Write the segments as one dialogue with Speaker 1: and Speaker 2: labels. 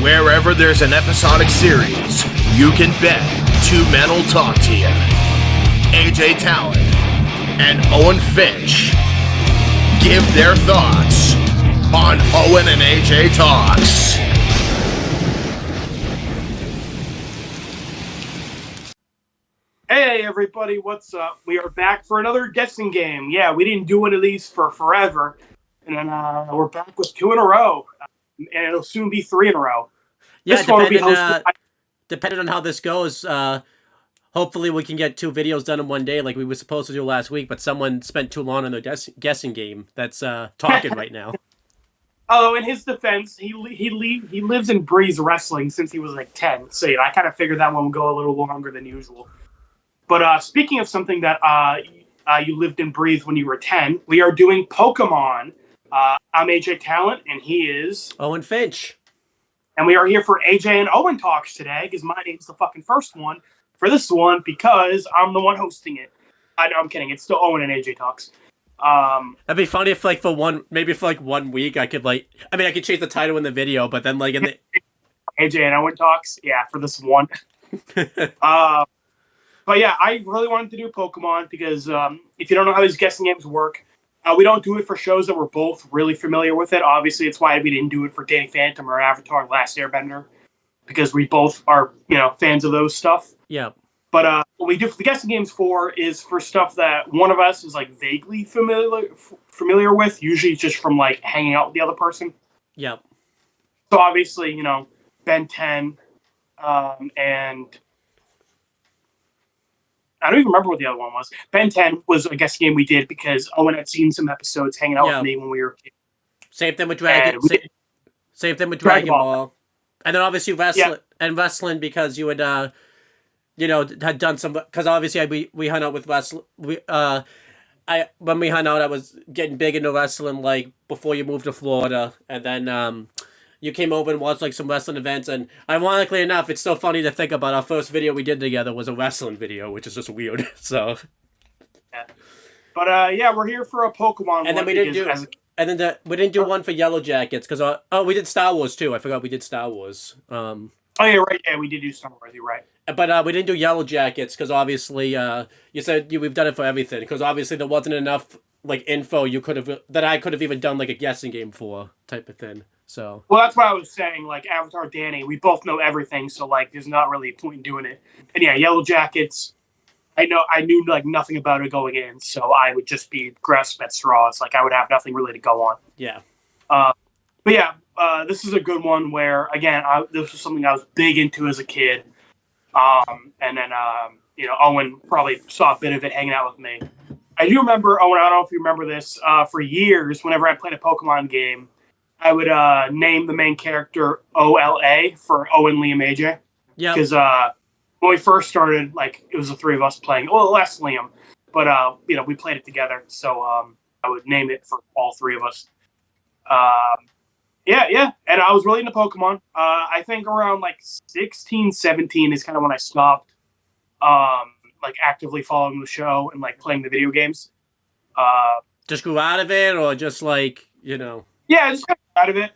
Speaker 1: Wherever there's an episodic series, you can bet two men will talk to you. AJ Talon and Owen Finch give their thoughts on Owen and AJ Talks.
Speaker 2: Hey everybody, what's up? We are back for another guessing game. Yeah, we didn't do one of these for forever. And then we're back with 2 in a row. And it'll soon be 3 in a row.
Speaker 3: Yeah,
Speaker 2: this one will be hosted by...
Speaker 3: depending on how this goes, hopefully we can get 2 videos done in one day like we were supposed to do last week, but someone spent too long on their guessing game that's talking right now.
Speaker 2: Oh, in his defense, he lives and breathes wrestling since he was like 10. So I kind of figured that one would go a little longer than usual. But speaking of something that you lived and breathed when you were 10, we are doing Pokemon. I'm AJ Talent, and he is...
Speaker 3: Owen Finch.
Speaker 2: And we are here for AJ and Owen Talks today, because my name's the fucking first one for this one, because I'm the one hosting it. I know, I'm kidding. It's still Owen and AJ Talks.
Speaker 3: That'd be funny if, like, for 1 week, I could, like... I mean, I could change the title in the video, but then, like, in the...
Speaker 2: AJ and Owen Talks? Yeah, for this one. But yeah, I really wanted to do Pokemon because if you don't know how these guessing games work, we don't do it for shows that we're both really familiar with it. Obviously, it's why we didn't do it for Danny Phantom or Avatar: Last Airbender, because we both are, fans of those stuff.
Speaker 3: Yeah.
Speaker 2: But what we do for the guessing games is for stuff that one of us is like vaguely familiar with, usually just from like hanging out with the other person.
Speaker 3: Yeah.
Speaker 2: So obviously, Ben 10, and I don't even remember what the other one was. Ben 10 was a guessing game we did because Owen had seen some episodes hanging out with me when we were kids.
Speaker 3: Same thing with Dragon. Same thing with Dragon Ball. And then obviously wrestling because you had had done some, because obviously we hung out with wrestling. When we hung out, I was getting big into wrestling like before you moved to Florida, and then you came over and watched like some wrestling events, and ironically enough, it's so funny to think about our first video we did together was a wrestling video, which is just weird. So,
Speaker 2: yeah. But we're here for a Pokemon.
Speaker 3: And then we didn't do, we didn't do one for Yellow Jackets because we did Star Wars too. I forgot we did Star Wars.
Speaker 2: Oh yeah, right. Yeah, we did do Star Wars. You're right.
Speaker 3: But we didn't do Yellow Jackets because obviously you said we've done it for everything because obviously there wasn't enough like info that I could have even done like a guessing game for type of thing. So.
Speaker 2: Well, that's what I was saying. Like Avatar, Danny, we both know everything, so like, there's not really a point in doing it. And yeah, Yellow Jackets, I knew like nothing about it going in, so I would just be grasping at straws. Like I would have nothing really to go on.
Speaker 3: Yeah.
Speaker 2: But yeah, this is a good one where again, this was something I was big into as a kid. And then Owen probably saw a bit of it hanging out with me. I do remember, Owen. I don't know if you remember this. For years, whenever I played a Pokemon game, I would name the main character OLA for Owen, Liam, AJ.
Speaker 3: Yeah.
Speaker 2: Because when we first started, like, it was the 3 of us playing. Well, less Liam. But, we played it together. So I would name it for all 3 of us. Yeah. And I was really into Pokemon. I think around, like, 16, 17 is kind of when I stopped, like, actively following the show and, like, playing the video games.
Speaker 3: Just grew out of it or just, like,
Speaker 2: Yeah, I just got out of it.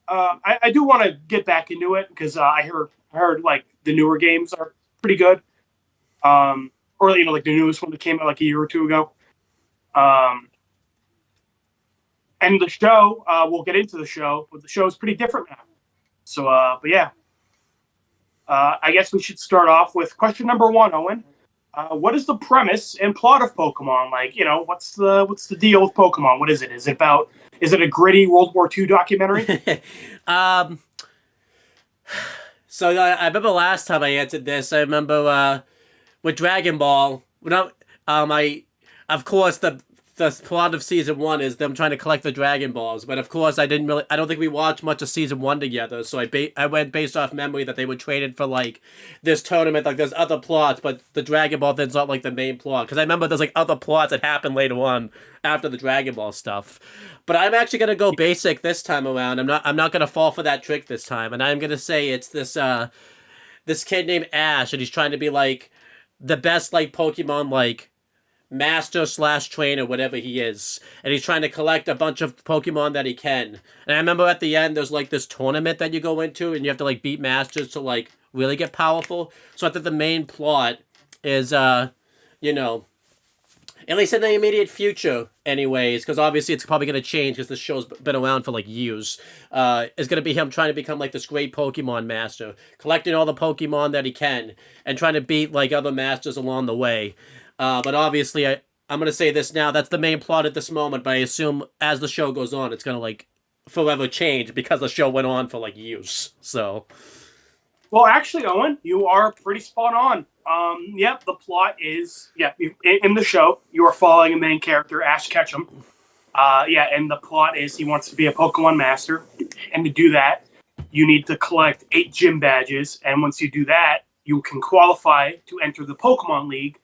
Speaker 2: I do want to get back into it because I heard like the newer games are pretty good. Or like the newest one that came out like a year or 2 ago. And the show, we'll get into the show, but the show is pretty different now. So, but yeah. I guess we should start off with question number 1, Owen. What is the premise and plot of Pokemon? Like, what's the deal with Pokemon? What is it? Is it a gritty World War II documentary?
Speaker 3: So I remember last time I answered this. I remember with Dragon Ball. Of course the plot of season 1 is them trying to collect the Dragon Balls, but of course I don't think we watched much of season 1 together, so I went based off memory that they were traded for like this tournament, like there's other plots, but the Dragon Ball thin's not like the main plot, because I remember there's like other plots that happen later on after the Dragon Ball stuff. But I'm actually gonna go basic this time around. I'm not gonna fall for that trick this time, and I'm gonna say it's this kid named Ash, and he's trying to be like the best like Pokemon like master / trainer, whatever he is, and he's trying to collect a bunch of Pokemon that he can. And I remember at the end, there's like this tournament that you go into, and you have to like beat masters to like really get powerful. So I think the main plot is, you know, at least in the immediate future, anyways, because obviously it's probably going to change because this show's been around for like years, is going to be him trying to become like this great Pokemon master, collecting all the Pokemon that he can, and trying to beat like other masters along the way. But obviously, I'm going to say this now, that's the main plot at this moment, but I assume as the show goes on, it's going to like forever change because the show went on for like years, so...
Speaker 2: Well, actually, Owen, you are pretty spot on. Yep, the plot is, in the show, you are following a main character, Ash Ketchum. And the plot is he wants to be a Pokemon master. And to do that, you need to collect 8 gym badges. And once you do that, you can qualify to enter the Pokemon League,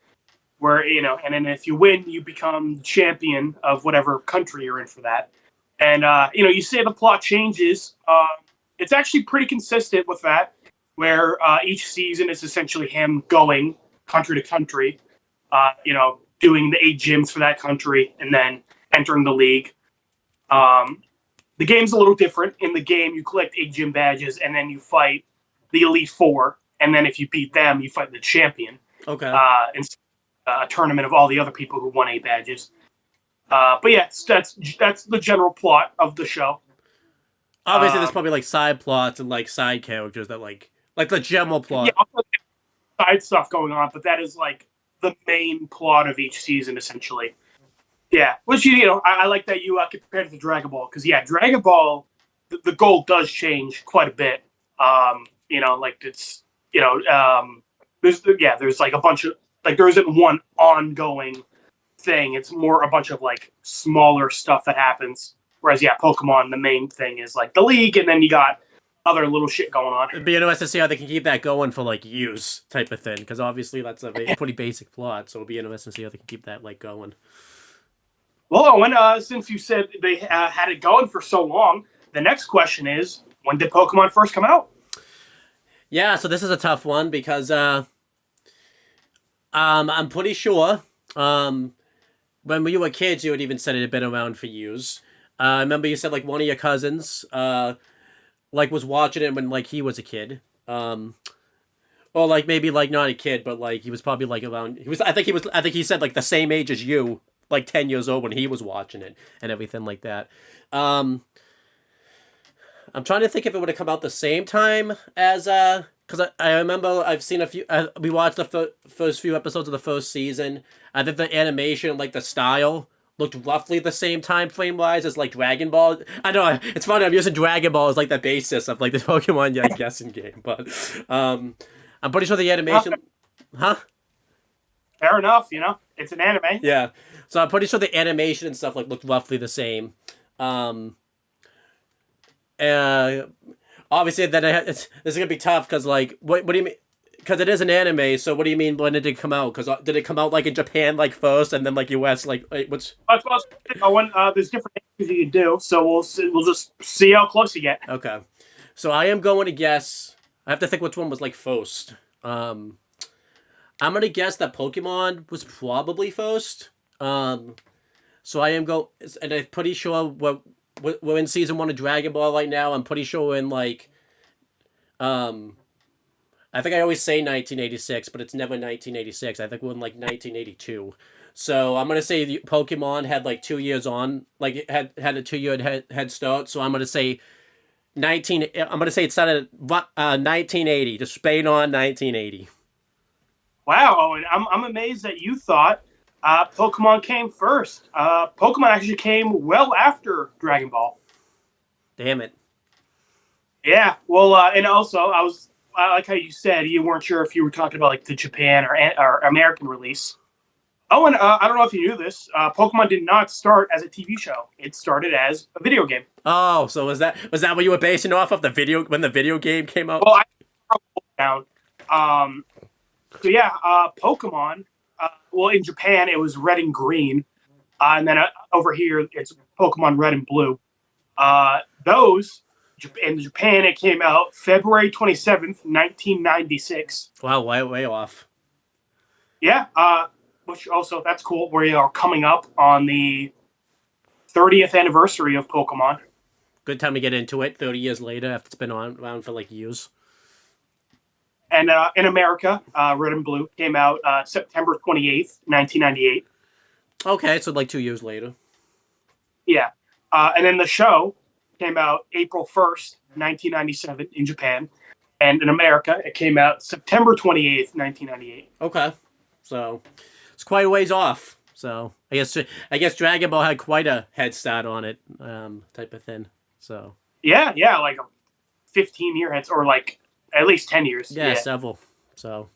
Speaker 2: where, and then if you win, you become champion of whatever country you're in for that. And, you say the plot changes. It's actually pretty consistent with that, where each season is essentially him going country to country, doing the 8 gyms for that country and then entering the league. The game's a little different. In the game, you collect 8 gym badges and then you fight the Elite Four. And then if you beat them, you fight the champion.
Speaker 3: Okay.
Speaker 2: Instead of a tournament of all the other people who won 8 badges. But yeah, that's the general plot of the show.
Speaker 3: Obviously, there's probably like side plots and like side characters that like the general plot.
Speaker 2: Yeah, also side stuff going on, but that is like the main plot of each season, essentially. Yeah, which I like that you compared it to Dragon Ball, because Dragon Ball, the goal does change quite a bit. There's like a bunch of there isn't one ongoing thing. It's more a bunch of like smaller stuff that happens. Whereas Pokemon, the main thing is like the league, and then you got other little shit going on.
Speaker 3: It'd be interesting to see how they can keep that going for like years, type of thing, because obviously that's a pretty basic plot. So it'll be interesting to see how they can keep that like going.
Speaker 2: Well, Owen, since you said they had it going for so long, the next question is, when did Pokemon first come out?
Speaker 3: Yeah, so this is a tough one because I'm pretty sure when we were kids, you had even said it had been around for years. I remember you said like one of your cousins like was watching it when like he was a kid, or like maybe like not a kid, but like he was probably like around. I think he said like the same age as you, like 10 years old when he was watching it and everything like that. I'm trying to think if it would have come out the same time as because I remember I've seen a few. We watched the first few episodes of the first season. I think the animation, like the style, looked roughly the same time frame wise as like Dragon Ball. I know it's funny. I'm using Dragon Ball as like the basis of like the Pokemon guessing game, but I'm pretty sure the animation. Huh?
Speaker 2: Fair enough. It's an anime.
Speaker 3: Yeah, so I'm pretty sure the animation and stuff like looked roughly the same. Obviously, then this is gonna be tough because like what do you mean? Because it is an anime, so what do you mean when did it come out? Because did it come out like in Japan like first, and then like US like what's?
Speaker 2: There's different things you can do, so we'll just see how close you get.
Speaker 3: Okay, so I am going to guess. I have to think which one was like first. I'm gonna guess that Pokemon was probably first. So I am and I'm pretty sure we're in season 1 of Dragon Ball right now. I'm pretty sure we're in like I think I always say 1986, but it's never 1986. I think we're in like 1982. So I'm gonna say Pokemon had like 2 years on, like it had a 2-year head start. So I'm gonna say I'm gonna say it started at 1980. Just spade on 1980.
Speaker 2: Wow, and I'm amazed that you thought Pokemon came first. Pokemon actually came well after Dragon Ball.
Speaker 3: Damn it.
Speaker 2: Yeah, well, and also I like how you said you weren't sure if you were talking about like the Japan or American release. Oh, and I don't know if you knew this. Pokemon did not start as a TV show. It started as a video game.
Speaker 3: Oh, so was that what you were basing off of when the video game came out?
Speaker 2: Well, I broke it down. So yeah, Pokemon. Well, in Japan it was Red and Green, and then over here it's Pokemon Red and Blue. In Japan it came out February 27th, 1996.
Speaker 3: Wow, way off.
Speaker 2: Yeah. which also that's cool. We are coming up on the 30th anniversary of Pokemon.
Speaker 3: Good time to get into it. 30 years later, after it's been around for like years.
Speaker 2: And in America, Red and Blue came out September 28th, 1998.
Speaker 3: Okay, so like 2 years later.
Speaker 2: Yeah. And then the show came out April 1st, 1997 in Japan. And in America, it came out September 28th, 1998.
Speaker 3: Okay. So it's quite a ways off. So I guess Dragon Ball had quite a head start on it, type of thing. So
Speaker 2: Yeah, like a 15-year heads, or like at least 10 years.
Speaker 3: yeah, several. So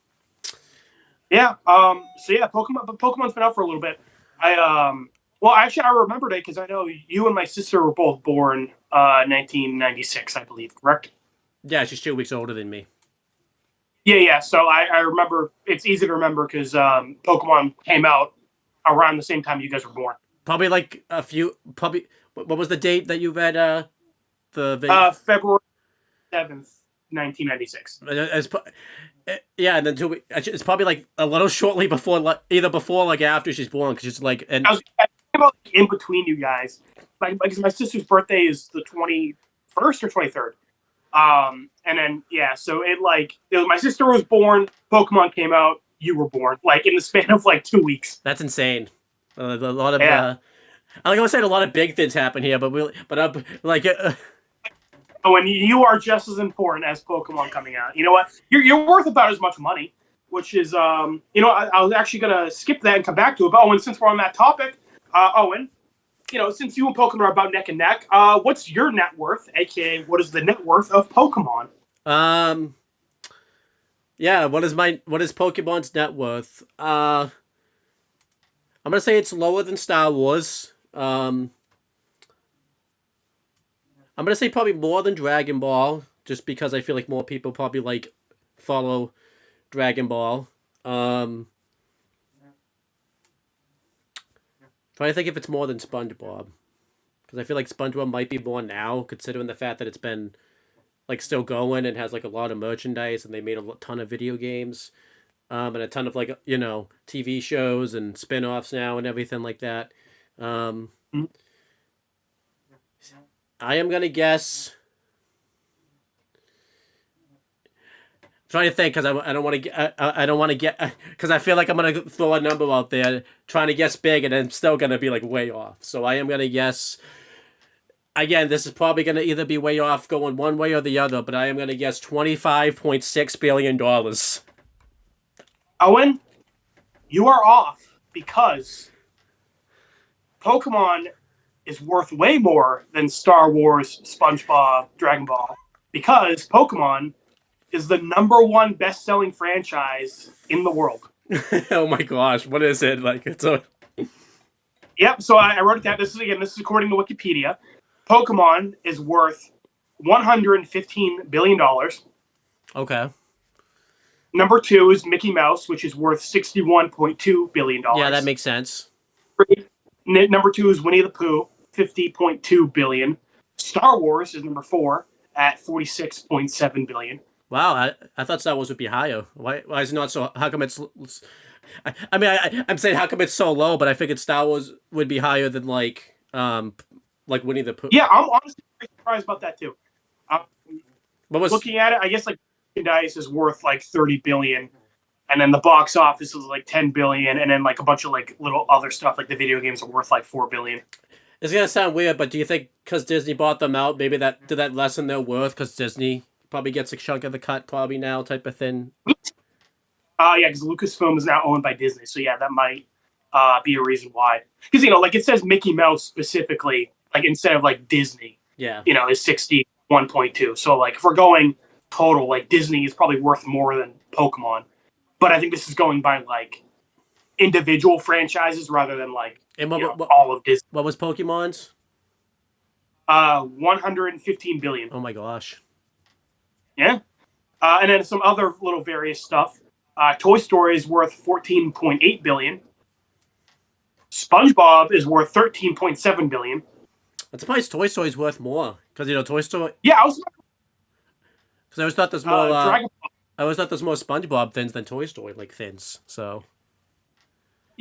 Speaker 2: yeah. Pokemon's been out for a little bit. Well, actually, I remembered it because I know you and my sister were both born 1996, I believe, correct?
Speaker 3: yeah, she's 2 weeks older than me.
Speaker 2: Yeah. So I remember. It's easy to remember because Pokemon came out around the same time you guys were born.
Speaker 3: Probably like a few. Probably. What was the date that you read? The video?
Speaker 2: February 7th, 1996.
Speaker 3: Yeah, and then 2 weeks. It's probably like a little shortly before, either before or like after she's born, because it's like. And
Speaker 2: I was about in between you guys, because my sister's birthday is the 21st or 23rd. And then so it was, my sister was born, Pokemon came out, you were born, like in the span of like 2 weeks.
Speaker 3: That's insane. A lot of I was saying a lot of big things happen here, but
Speaker 2: Oh, and you are just as important as Pokemon coming out. You know what? You're worth about as much money, which is I was actually gonna skip that and come back to it. But Owen, since we're on that topic, Owen, since you and Pokemon are about neck and neck, what's your net worth, aka what is the net worth of Pokemon?
Speaker 3: Yeah, what is Pokemon's net worth? I'm gonna say it's lower than Star Wars. I'm gonna say probably more than Dragon Ball, just because I feel like more people probably like follow Dragon Ball. Trying to think if it's more than SpongeBob, because I feel like SpongeBob might be more now, considering the fact that it's been like still going and has like a lot of merchandise, and they made a ton of video games, and a ton of like TV shows and spin-offs now and everything like that. I am gonna guess. Trying to think because I don't want to get because I feel like I'm gonna throw a number out there trying to guess big and I'm still gonna be like way off. So I am gonna guess. Again, this is probably gonna either be way off going one way or the other, but I am gonna guess $25.6 billion.
Speaker 2: Owen, you are off because Pokemon is worth way more than Star Wars, SpongeBob, Dragon Ball, because Pokemon is the #1 best-selling franchise in the world.
Speaker 3: Oh my gosh, what is it? Like it's a
Speaker 2: Yep, so I wrote it down. This is according to Wikipedia. Pokemon is worth $115 billion.
Speaker 3: Okay.
Speaker 2: Number 2 is Mickey Mouse, which is worth $61.2 billion.
Speaker 3: Yeah, that makes sense.
Speaker 2: Number 2 is Winnie the Pooh, $50.2 billion. Star Wars is number 4 at $46.7 billion.
Speaker 3: Wow, I thought Star Wars would be higher. Why is it not so? How come it's? I'm saying how come it's so low, but I figured Star Wars would be higher than like Winnie the Pooh.
Speaker 2: Yeah, I'm honestly very surprised about that too.
Speaker 3: Looking
Speaker 2: at it, I guess like merchandise is worth like $30 billion, and then the box office is like $10 billion, and then like a bunch of like little other stuff like the video games are worth like $4 billion.
Speaker 3: It's gonna sound weird, but do you think because Disney bought them out, maybe did that lessen their worth because Disney probably gets a chunk of the cut probably now type of thing?
Speaker 2: Yeah, because Lucasfilm is now owned by Disney, so yeah, that might be a reason why. Because like it says Mickey Mouse specifically, like instead of like Disney,
Speaker 3: yeah,
Speaker 2: is 61.2. So like if we're going total, like Disney is probably worth more than Pokemon, but I think this is going by like individual franchises rather than like all of Disney.
Speaker 3: What was Pokemon's?
Speaker 2: 115 billion.
Speaker 3: Oh my gosh.
Speaker 2: Yeah. And then some other little various stuff. Toy Story is worth 14.8 billion. SpongeBob is worth 13.7 billion.
Speaker 3: I'm surprised Toy Story is worth more because Toy Story.
Speaker 2: Yeah, I
Speaker 3: always thought there's more. I always thought there's more SpongeBob things than Toy Story things. So.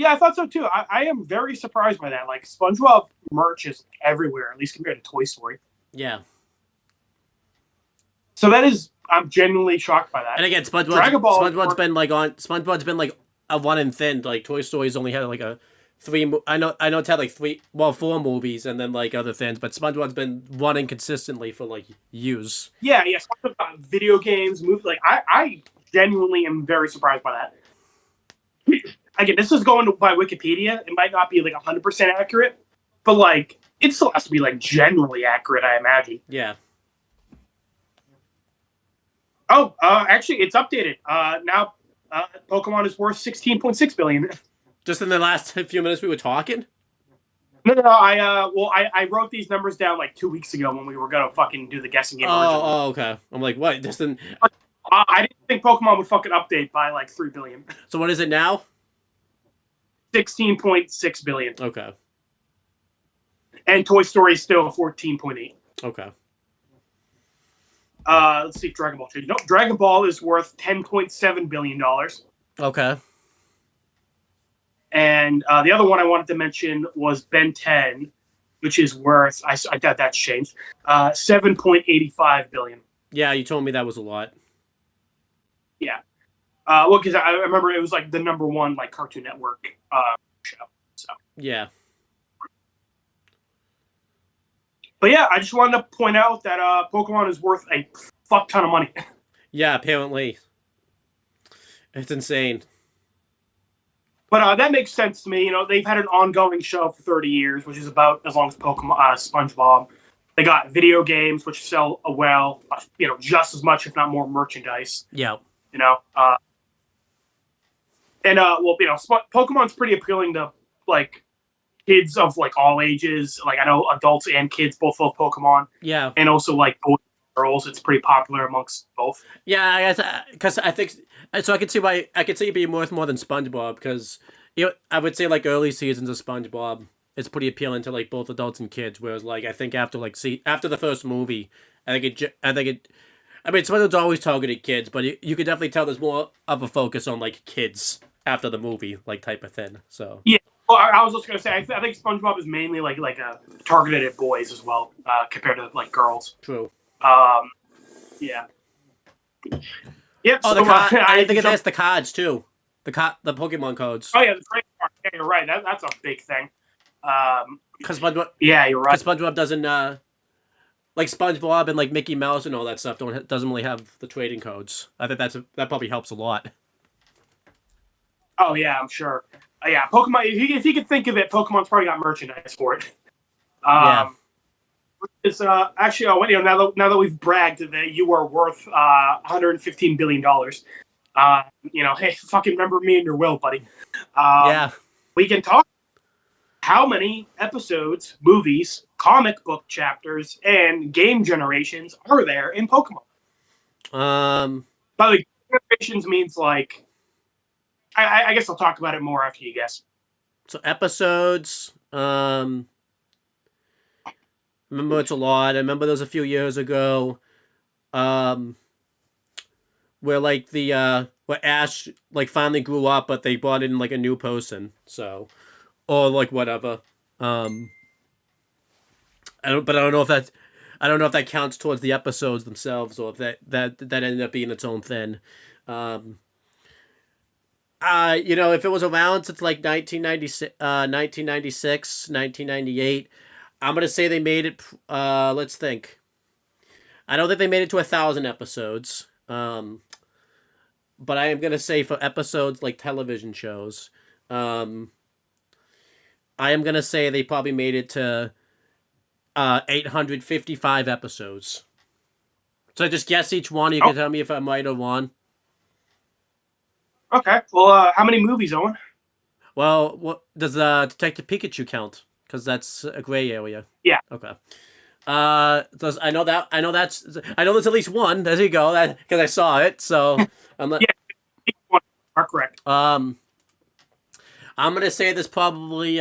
Speaker 2: Yeah, I thought so too. I am very surprised by that. Like SpongeBob merch is everywhere, at least compared to Toy Story.
Speaker 3: Yeah.
Speaker 2: So that is, I'm genuinely shocked by that.
Speaker 3: And again, SpongeBob's been like a one and thin. Like Toy Story's only had like a three. I know it's had like four movies and then like other things, but SpongeBob's been running consistently for like years.
Speaker 2: Yeah. SpongeBob video games, movies. Like I genuinely am very surprised by that. Again, this is going by Wikipedia. It might not be like 100% accurate, but like it still has to be like generally accurate, I imagine.
Speaker 3: Yeah.
Speaker 2: Oh, actually, it's updated. Now, Pokemon is worth $16.6 billion.
Speaker 3: Just in the last few minutes we were talking.
Speaker 2: No. I wrote these numbers down like 2 weeks ago when we were gonna fucking do the guessing game.
Speaker 3: Oh, okay. I'm like, what? Just in...
Speaker 2: I didn't think Pokemon would fucking update by like 3 billion.
Speaker 3: So what is it now?
Speaker 2: 16.6 billion.
Speaker 3: Okay.
Speaker 2: And Toy Story is still 14.8.
Speaker 3: Okay.
Speaker 2: Let's see if Dragon Ball changed. No, Dragon Ball is worth $10.7 billion.
Speaker 3: Okay.
Speaker 2: And the other one I wanted to mention was Ben 10, which is worth, I doubt that's changed, $7.85 billion.
Speaker 3: Yeah, you told me that was a lot.
Speaker 2: Yeah. Well, because I remember it was like the number one like Cartoon Network show. So.
Speaker 3: Yeah.
Speaker 2: But yeah, I just wanted to point out that Pokemon is worth a fuck ton of money.
Speaker 3: Yeah, apparently. It's insane.
Speaker 2: But that makes sense to me. You know, they've had an ongoing show for 30 years, which is about as long as Pokemon, SpongeBob. They got video games, which sell well, just as much, if not more, merchandise.
Speaker 3: Yeah.
Speaker 2: You know, Pokemon's pretty appealing to like kids of like all ages. Like I know adults and kids both love Pokemon.
Speaker 3: Yeah.
Speaker 2: And also like boys and girls, it's pretty popular amongst both.
Speaker 3: Yeah, I guess because I think so. I could see why it being worth more than SpongeBob because I would say like early seasons of SpongeBob it's pretty appealing to like both adults and kids. Whereas like I think after the first movie, I mean, SpongeBob's always targeted kids, but you could definitely tell there's more of a focus on like kids after the movie, like type of thing. So
Speaker 2: yeah. Well, I was just gonna say, I think SpongeBob is mainly like targeted at boys as well, compared to like girls.
Speaker 3: True.
Speaker 2: Yeah. Yep.
Speaker 3: Oh,
Speaker 2: so,
Speaker 3: I didn't think that's the cards too. The Pokemon codes.
Speaker 2: Oh yeah, the trading card. Yeah, you're right. That's a big thing.
Speaker 3: Because SpongeBob.
Speaker 2: Yeah, you're right.
Speaker 3: Because SpongeBob doesn't like SpongeBob and like Mickey Mouse and all that stuff doesn't really have the trading codes. I think that probably helps a lot.
Speaker 2: Oh yeah, I'm sure. Yeah, Pokemon. If you could think of it, Pokemon's probably got merchandise for it.
Speaker 3: Yeah.
Speaker 2: It's actually, now that we've bragged that you are worth $115 billion. Hey, fucking remember me in your will, buddy.
Speaker 3: Yeah.
Speaker 2: We can talk. How many episodes, movies, comic book chapters, and game generations are there in Pokemon? By the way, generations means like. I guess I'll talk about it more after you guess.
Speaker 3: So episodes, remember it's a lot. I remember there was a few years ago, where like where Ash like finally grew up, but they brought in like a new person. So, or like whatever. I don't know if that counts towards the episodes themselves, or if that ended up being its own thing. If it was around since like 1996, 1998, I'm going to say they made it, let's think. I don't think they made it to 1,000 episodes. But I am going to say for episodes like television shows, I am going to say they probably made it to 855 episodes. So I just guess each one. You can tell me if I'm right or wrong.
Speaker 2: Okay. Well, how many movies, Owen?
Speaker 3: Well, what does Detective Pikachu count? Because that's a gray area.
Speaker 2: Yeah.
Speaker 3: Okay. I know there's at least one. There you go. Because I saw it. So
Speaker 2: yeah, are correct.
Speaker 3: I'm gonna say there's probably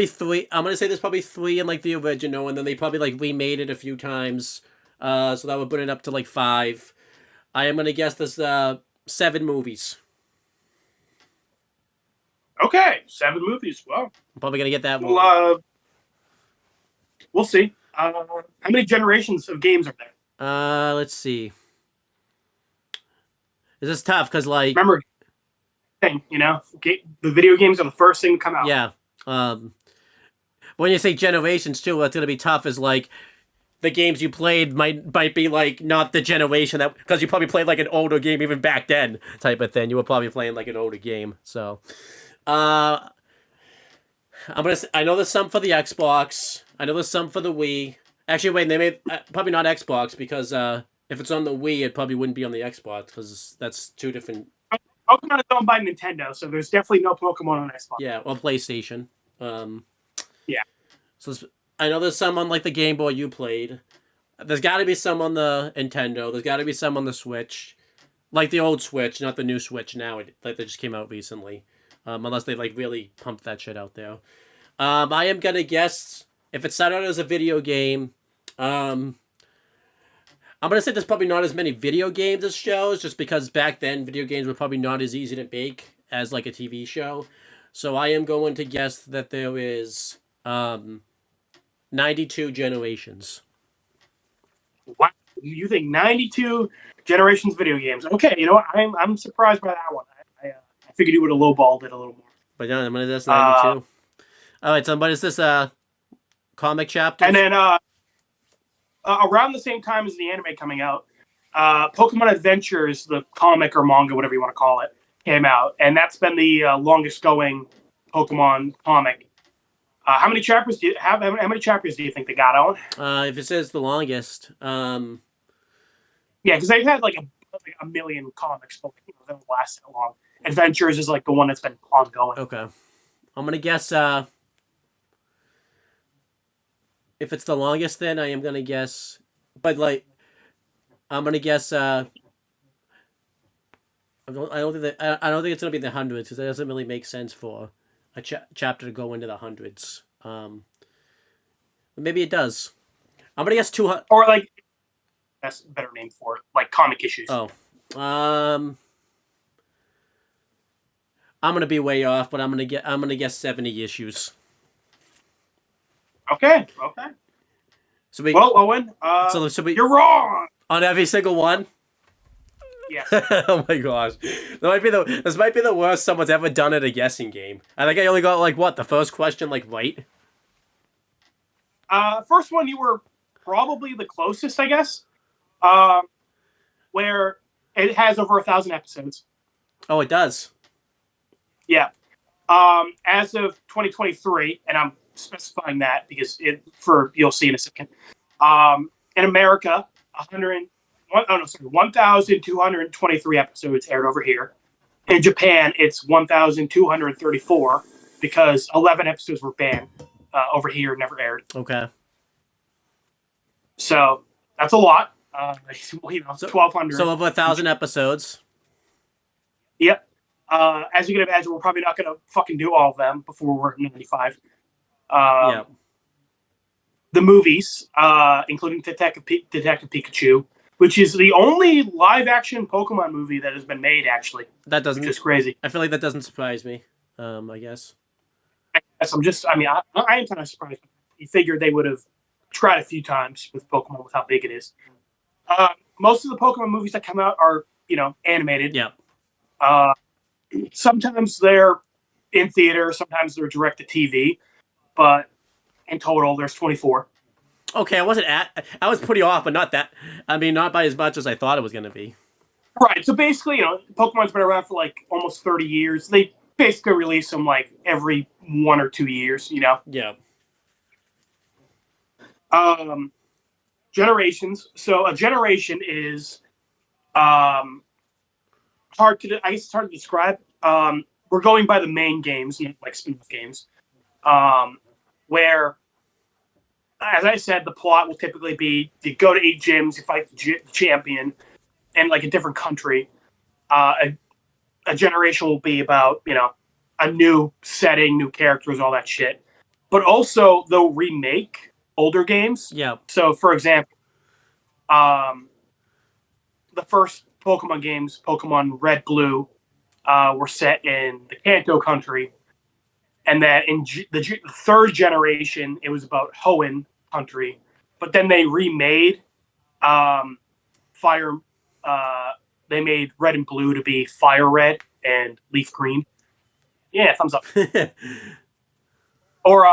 Speaker 3: three. I'm gonna say there's probably three in like the original, and then they probably like remade it a few times. So that would put it up to like 5. I am going to guess there's 7 movies.
Speaker 2: Okay, 7 movies. Well,
Speaker 3: I'm probably gonna get that one.
Speaker 2: We'll see. How many generations of games are there?
Speaker 3: Let's see. This is tough because, like,
Speaker 2: Remember, the video games are the first thing to come out.
Speaker 3: yeah. When you say generations too, what's gonna be tough is like the games you played might be like not the generation that, because you probably played like an older game even back then type of thing. You were probably playing like an older game. So, I know there's some for the Xbox. I know there's some for the Wii. Actually, wait, they made probably not Xbox because if it's on the Wii, it probably wouldn't be on the Xbox because that's two different.
Speaker 2: Pokemon is owned by Nintendo, so there's definitely no Pokemon on Xbox.
Speaker 3: Yeah, or PlayStation.
Speaker 2: Yeah.
Speaker 3: So I know there's some on like the Game Boy you played. There's got to be some on the Nintendo. There's got to be some on the Switch, like the old Switch, not the new Switch now. Like they just came out recently, unless they like really pumped that shit out there. I am gonna guess if it started out as a video game. I'm gonna say there's probably not as many video games as shows, just because back then video games were probably not as easy to make as like a TV show. So I am going to guess that there is 92 generations.
Speaker 2: Wow, you think 92 generations video games? Okay, you know what? I'm surprised by that one. I figured you would have lowballed it a little more.
Speaker 3: But yeah, what is this? 92. All right, so what is this? Comic chapter?
Speaker 2: And then around the same time as the anime coming out, Pokemon Adventures, the comic or manga, whatever you want to call it, came out, and that's been the longest going Pokemon comic. How many chapters do you have? How many chapters do you think they got on?
Speaker 3: If it says the longest,
Speaker 2: yeah, because they've had like a million comics, but they don't last that long. Adventures is like the one that's been ongoing.
Speaker 3: Okay, I'm gonna guess. If it's the longest, then I am gonna guess. But like, I'm gonna guess. I don't think it's gonna be the hundreds because it doesn't really make sense for a chapter to go into the hundreds. Maybe it does. I'm gonna guess 200.
Speaker 2: Or like, that's a better name for it, like comic issues.
Speaker 3: Oh, I'm gonna be way off, but I'm gonna guess 70 issues.
Speaker 2: Okay.
Speaker 3: So
Speaker 2: well, Owen, you're wrong.
Speaker 3: On every single one.
Speaker 2: Yes.
Speaker 3: Oh my gosh, this might be the worst someone's ever done at a guessing game. I think I only got like the first question right.
Speaker 2: First one you were probably the closest, I guess. Where it has over 1,000 episodes.
Speaker 3: Oh, it does.
Speaker 2: Yeah. As of 2023, and I'm specifying that because you'll see in a second. In America, 1,223 episodes aired over here. In Japan, it's 1,234 because 11 episodes were banned over here, never aired.
Speaker 3: Okay.
Speaker 2: So that's a lot. 1,200.
Speaker 3: So over 1,000 episodes.
Speaker 2: Yep. As you can imagine, we're probably not going to fucking do all of them before we're 95.
Speaker 3: Yeah.
Speaker 2: The movies, including Detective Pikachu, which is the only live-action Pokemon movie that has been made, actually.
Speaker 3: That doesn't.
Speaker 2: Which is crazy.
Speaker 3: I feel like that doesn't surprise me. I guess.
Speaker 2: I am kind of surprised. You figured they would have tried a few times with Pokemon with how big it is. Most of the Pokemon movies that come out are, animated.
Speaker 3: Yeah.
Speaker 2: Sometimes they're in theater, sometimes they're direct to TV, but in total, there's 24.
Speaker 3: Okay, I was pretty off, but not that. I mean, not by as much as I thought it was going to be.
Speaker 2: Right. So basically, Pokemon's been around for like almost 30 years. They basically release them like every 1 or 2 years.
Speaker 3: Yeah.
Speaker 2: Generations. So a generation is hard to describe. We're going by the main games, like spin-off games, where, as I said, the plot will typically be you go to 8 gyms, you fight the champion in like a different country. A generation will be about, a new setting, new characters, all that shit. But also they'll remake older games.
Speaker 3: Yeah.
Speaker 2: So, for example, the first Pokemon games, Pokemon Red, Blue, were set in the Kanto country, And then in the third generation, it was about Hoenn country. But then they remade Fire. They made Red and Blue to be Fire Red and Leaf Green. Yeah, thumbs up. Or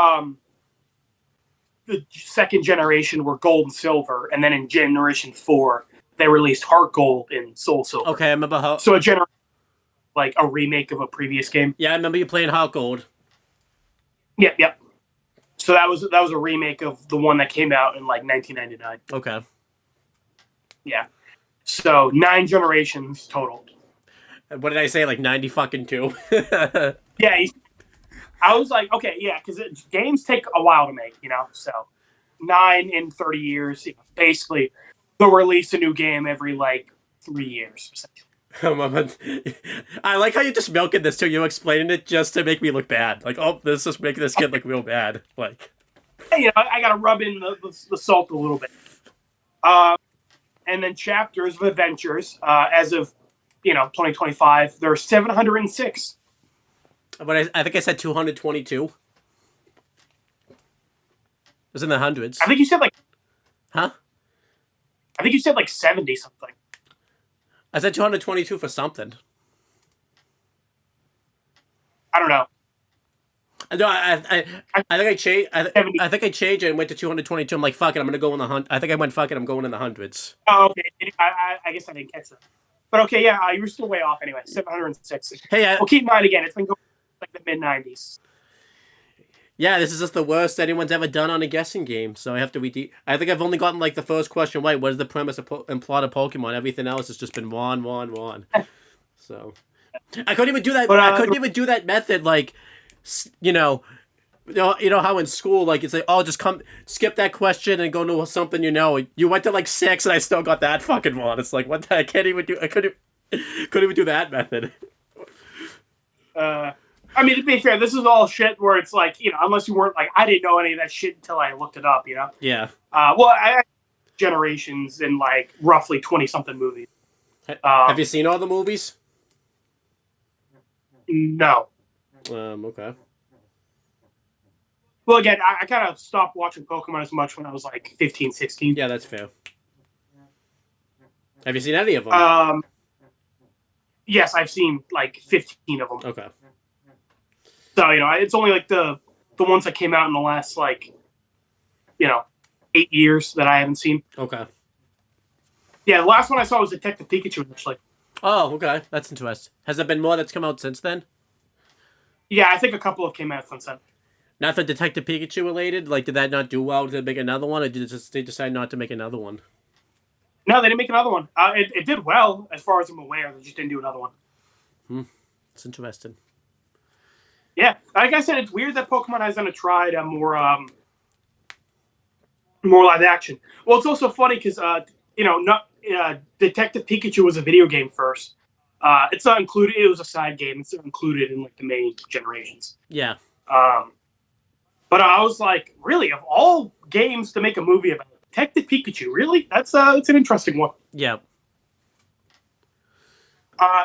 Speaker 2: the second generation were Gold and Silver, and then in Generation 4, they released Heart Gold and Soul Silver.
Speaker 3: Okay, I remember how.
Speaker 2: So like a remake of a previous game.
Speaker 3: Yeah, I remember you playing Heart Gold.
Speaker 2: Yep. So that was a remake of the one that came out in like 1999.
Speaker 3: Okay.
Speaker 2: Yeah. So 9 generations total.
Speaker 3: What did I say? Like 90 fucking 2?
Speaker 2: Yeah. I was like, okay, yeah, because games take a while to make, So 9 in 30 years, basically, they'll release a new game every like 3 years. Essentially.
Speaker 3: I like how you're just milking this too. You're explaining it just to make me look bad. Like, oh, this is making this kid look real bad. Like,
Speaker 2: I gotta rub in the salt a little bit. And then chapters of adventures. As of 2025, there are 706.
Speaker 3: But I think I said 222. It was in the hundreds.
Speaker 2: I think you said like.
Speaker 3: Huh?
Speaker 2: I think you said like 70 something.
Speaker 3: I said 222 for something.
Speaker 2: I don't know.
Speaker 3: No, I think I changed. I think I changed it and went to 222. I'm like, fuck it, I'm gonna go in the hundred. I think I went, fuck it, I'm going in the hundreds.
Speaker 2: Oh, okay. I guess I didn't catch that. But okay, yeah, you were still way off anyway. 706.
Speaker 3: Hey,
Speaker 2: well, keep in mind again, it's been going like the mid 90s.
Speaker 3: Yeah, this is just the worst anyone's ever done on a guessing game. So I have to I think I've only gotten like the first question right. What is the premise and plot of Pokemon? Everything else has just been one. So I couldn't even do that. I couldn't even do that method. Like, you know how in school, like, it's like, oh, just skip that question and go to something. You went to like 6 and I still got that fucking one. It's like, what? I couldn't even do that method.
Speaker 2: I mean, to be fair, this is all shit where it's like, unless you weren't like, I didn't know any of that shit until I looked it up,
Speaker 3: Yeah.
Speaker 2: Well, I generations in like roughly 20-something movies.
Speaker 3: Have you seen all the movies?
Speaker 2: No.
Speaker 3: Okay.
Speaker 2: Well, again, I kind of stopped watching Pokemon as much when I was like 15, 16.
Speaker 3: Yeah, that's fair. Have you seen any of them?
Speaker 2: Yes, I've seen like 15 of them.
Speaker 3: Okay.
Speaker 2: So, it's only like the ones that came out in the last like, 8 years that I haven't seen.
Speaker 3: Okay.
Speaker 2: Yeah, the last one I saw was Detective Pikachu, actually.
Speaker 3: Oh, okay. That's interesting. Has there been more that's come out since then?
Speaker 2: Yeah, I think a couple have came out since then.
Speaker 3: Not for Detective Pikachu related? Like, did that not do well to make another one, or did they decide not to make another one?
Speaker 2: No, they didn't make another one. It did well, as far as I'm aware. They just didn't do another one.
Speaker 3: It's interesting.
Speaker 2: Yeah, like I said, it's weird that Pokemon hasn't tried a more live action. Well, it's also funny because Detective Pikachu was a video game first. It's not included. It was a side game. It's not included in like the main generations.
Speaker 3: Yeah.
Speaker 2: But I was like, really, of all games to make a movie about, Detective Pikachu, really? That's it's an interesting one.
Speaker 3: Yeah.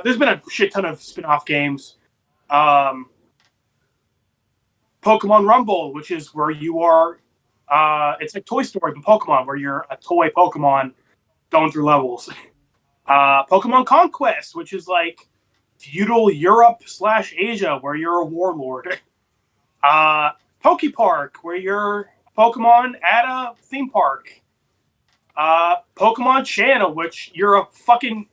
Speaker 2: There's been a shit ton of spin-off games. Pokemon Rumble, which is where you are. It's like Toy Story but Pokemon, where you're a toy Pokemon going through levels. Pokemon Conquest, which is like feudal Europe / Asia, where you're a warlord. Poke Park, where you're Pokemon at a theme park. Pokemon Channel, which you're a fucking...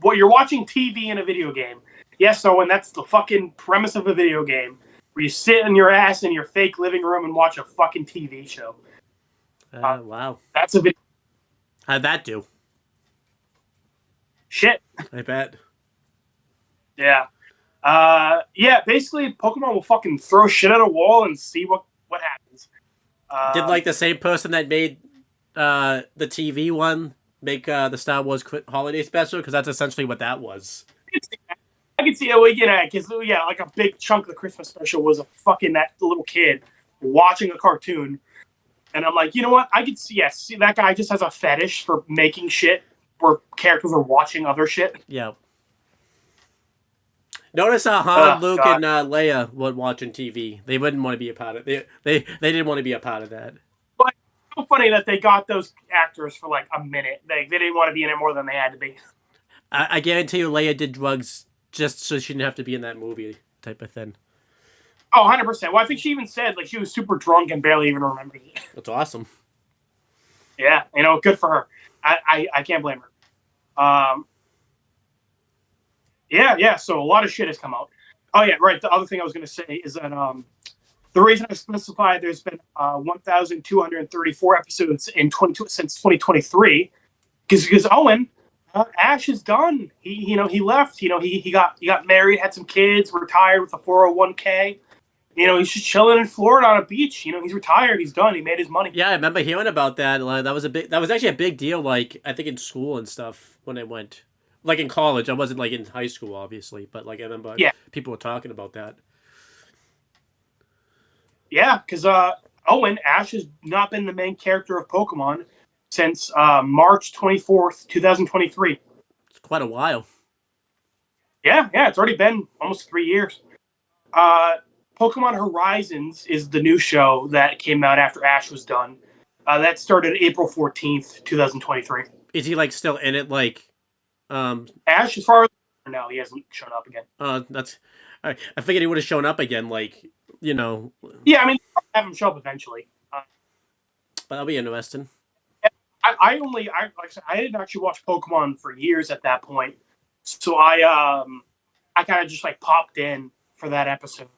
Speaker 2: you're watching TV in a video game. Yes, Owen, that's the fucking premise of a video game. Where you sit on your ass in your fake living room and watch a fucking TV show.
Speaker 3: Wow.
Speaker 2: That's a video...
Speaker 3: How'd that do?
Speaker 2: Shit.
Speaker 3: I bet.
Speaker 2: Yeah. Yeah, basically, Pokemon will fucking throw shit at a wall and see what happens.
Speaker 3: Did like the same person that made the TV one make the Star Wars holiday special? Because that's essentially what that was.
Speaker 2: I can see it, because like a big chunk of the Christmas special was a fucking that little kid watching a cartoon, and I'm like, you know what? I could see that guy just has a fetish for making shit where characters are watching other shit.
Speaker 3: Yeah. Notice how Han,
Speaker 2: Oh,
Speaker 3: Luke,
Speaker 2: God.
Speaker 3: and Leia were watching TV. They wouldn't want to be a part of they didn't want to be a part of that.
Speaker 2: But it's so funny that they got those actors for like a minute. They didn't want to be in it more than they had to be.
Speaker 3: I guarantee you, Leia did drugs just so she didn't have to be in that movie, type of thing.
Speaker 2: Oh, 100%. Well, I think she even said like she was super drunk and barely even remembered it.
Speaker 3: That's awesome.
Speaker 2: Yeah, good for her. I can't blame her. Yeah. So a lot of shit has come out. Oh yeah, right. The other thing I was going to say is that the reason I specified there's been 1,234 episodes in since 2023 because Owen Ash is done. He left. He got married, had some kids, retired with a 401k. He's just chilling in Florida on a beach. He's retired. He's done. He made his money.
Speaker 3: Yeah, I remember hearing about that. Like, that was actually a big deal. Like, I think in school and stuff when I went, like in college. I wasn't like in high school, obviously, but like I remember people were talking about that.
Speaker 2: Yeah, because Owen Ash has not been the main character of Pokemon since March 24th, 2023.
Speaker 3: It's quite a while.
Speaker 2: Yeah, it's already been almost 3 years. Pokemon Horizons is the new show that came out after Ash was done. That started April 14th, 2023.
Speaker 3: Is he like still in it? Like,
Speaker 2: Ash, as far as no, he hasn't shown up again.
Speaker 3: That's. I figured he would have shown up again. Like,
Speaker 2: Yeah, I mean, I'll have him show up eventually.
Speaker 3: But that'll be interesting.
Speaker 2: I like I said, I didn't actually watch Pokemon for years at that point, so I kind of just like popped in for that episode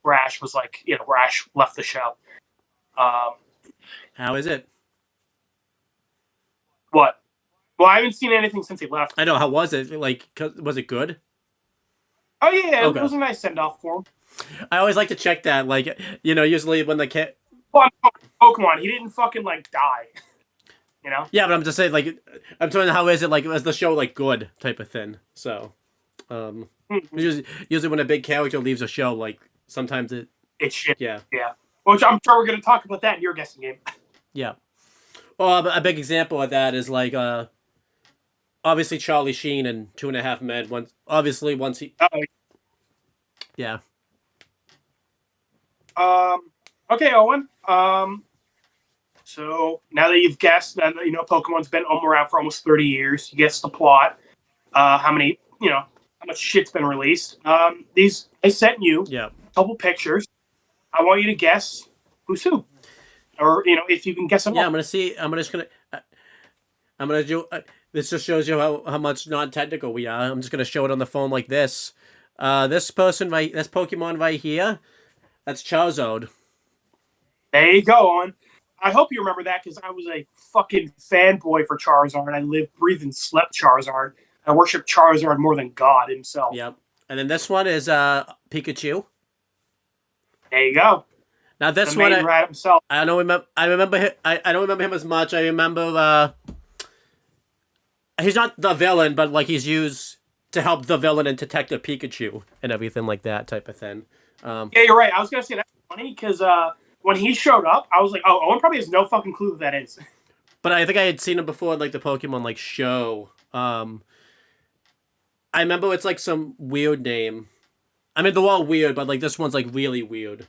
Speaker 2: where Ash was like, where Ash left the show.
Speaker 3: How is it?
Speaker 2: What? Well, I haven't seen anything since he left.
Speaker 3: I know. How was it? Like, was it good?
Speaker 2: Oh yeah,
Speaker 3: Okay.
Speaker 2: It was a nice send off for him.
Speaker 3: I always like to check that. Like, usually when the kid.
Speaker 2: Well, Pokemon, he didn't fucking like die.
Speaker 3: Yeah, but I'm just saying, like, I'm telling you, how is it? Like, was the show like good type of thing? So, usually when a big character leaves a show, like sometimes
Speaker 2: it's shit.
Speaker 3: Yeah.
Speaker 2: Which I'm sure we're gonna talk about that in your guessing game.
Speaker 3: Yeah. Well, a big example of that is like, obviously Charlie Sheen and 2.5 Men. Once he.
Speaker 2: Oh.
Speaker 3: Yeah.
Speaker 2: Okay, Owen. So now that you've guessed, now that Pokemon's been around for almost 30 years, you guessed the plot. How much shit's been released. I sent you a couple pictures. I want you to guess who's who, or if you can guess them.
Speaker 3: Yeah, I'm gonna do. This just shows you how much non-technical we are. I'm just gonna show it on the phone like this. This Pokemon right here, that's Charizard.
Speaker 2: There you go, Owen. I hope you remember that because I was a fucking fanboy for Charizard. I lived, breathed, and slept Charizard. I worship Charizard more than God himself.
Speaker 3: Yep. And then this one is Pikachu.
Speaker 2: There you go.
Speaker 3: Now this
Speaker 2: the
Speaker 3: one,
Speaker 2: main rat himself.
Speaker 3: I don't remember. I don't remember him as much. I remember he's not the villain, but like he's used to help the villain and Detective Pikachu and everything like that type of thing.
Speaker 2: Yeah, you're right. I was gonna say that's funny because when he showed up, I was like, oh, Owen probably has no fucking clue who that is.
Speaker 3: But I think I had seen him before in like the Pokemon like show. I remember it's like some weird name. I mean, they're all weird, but like this one's like really weird.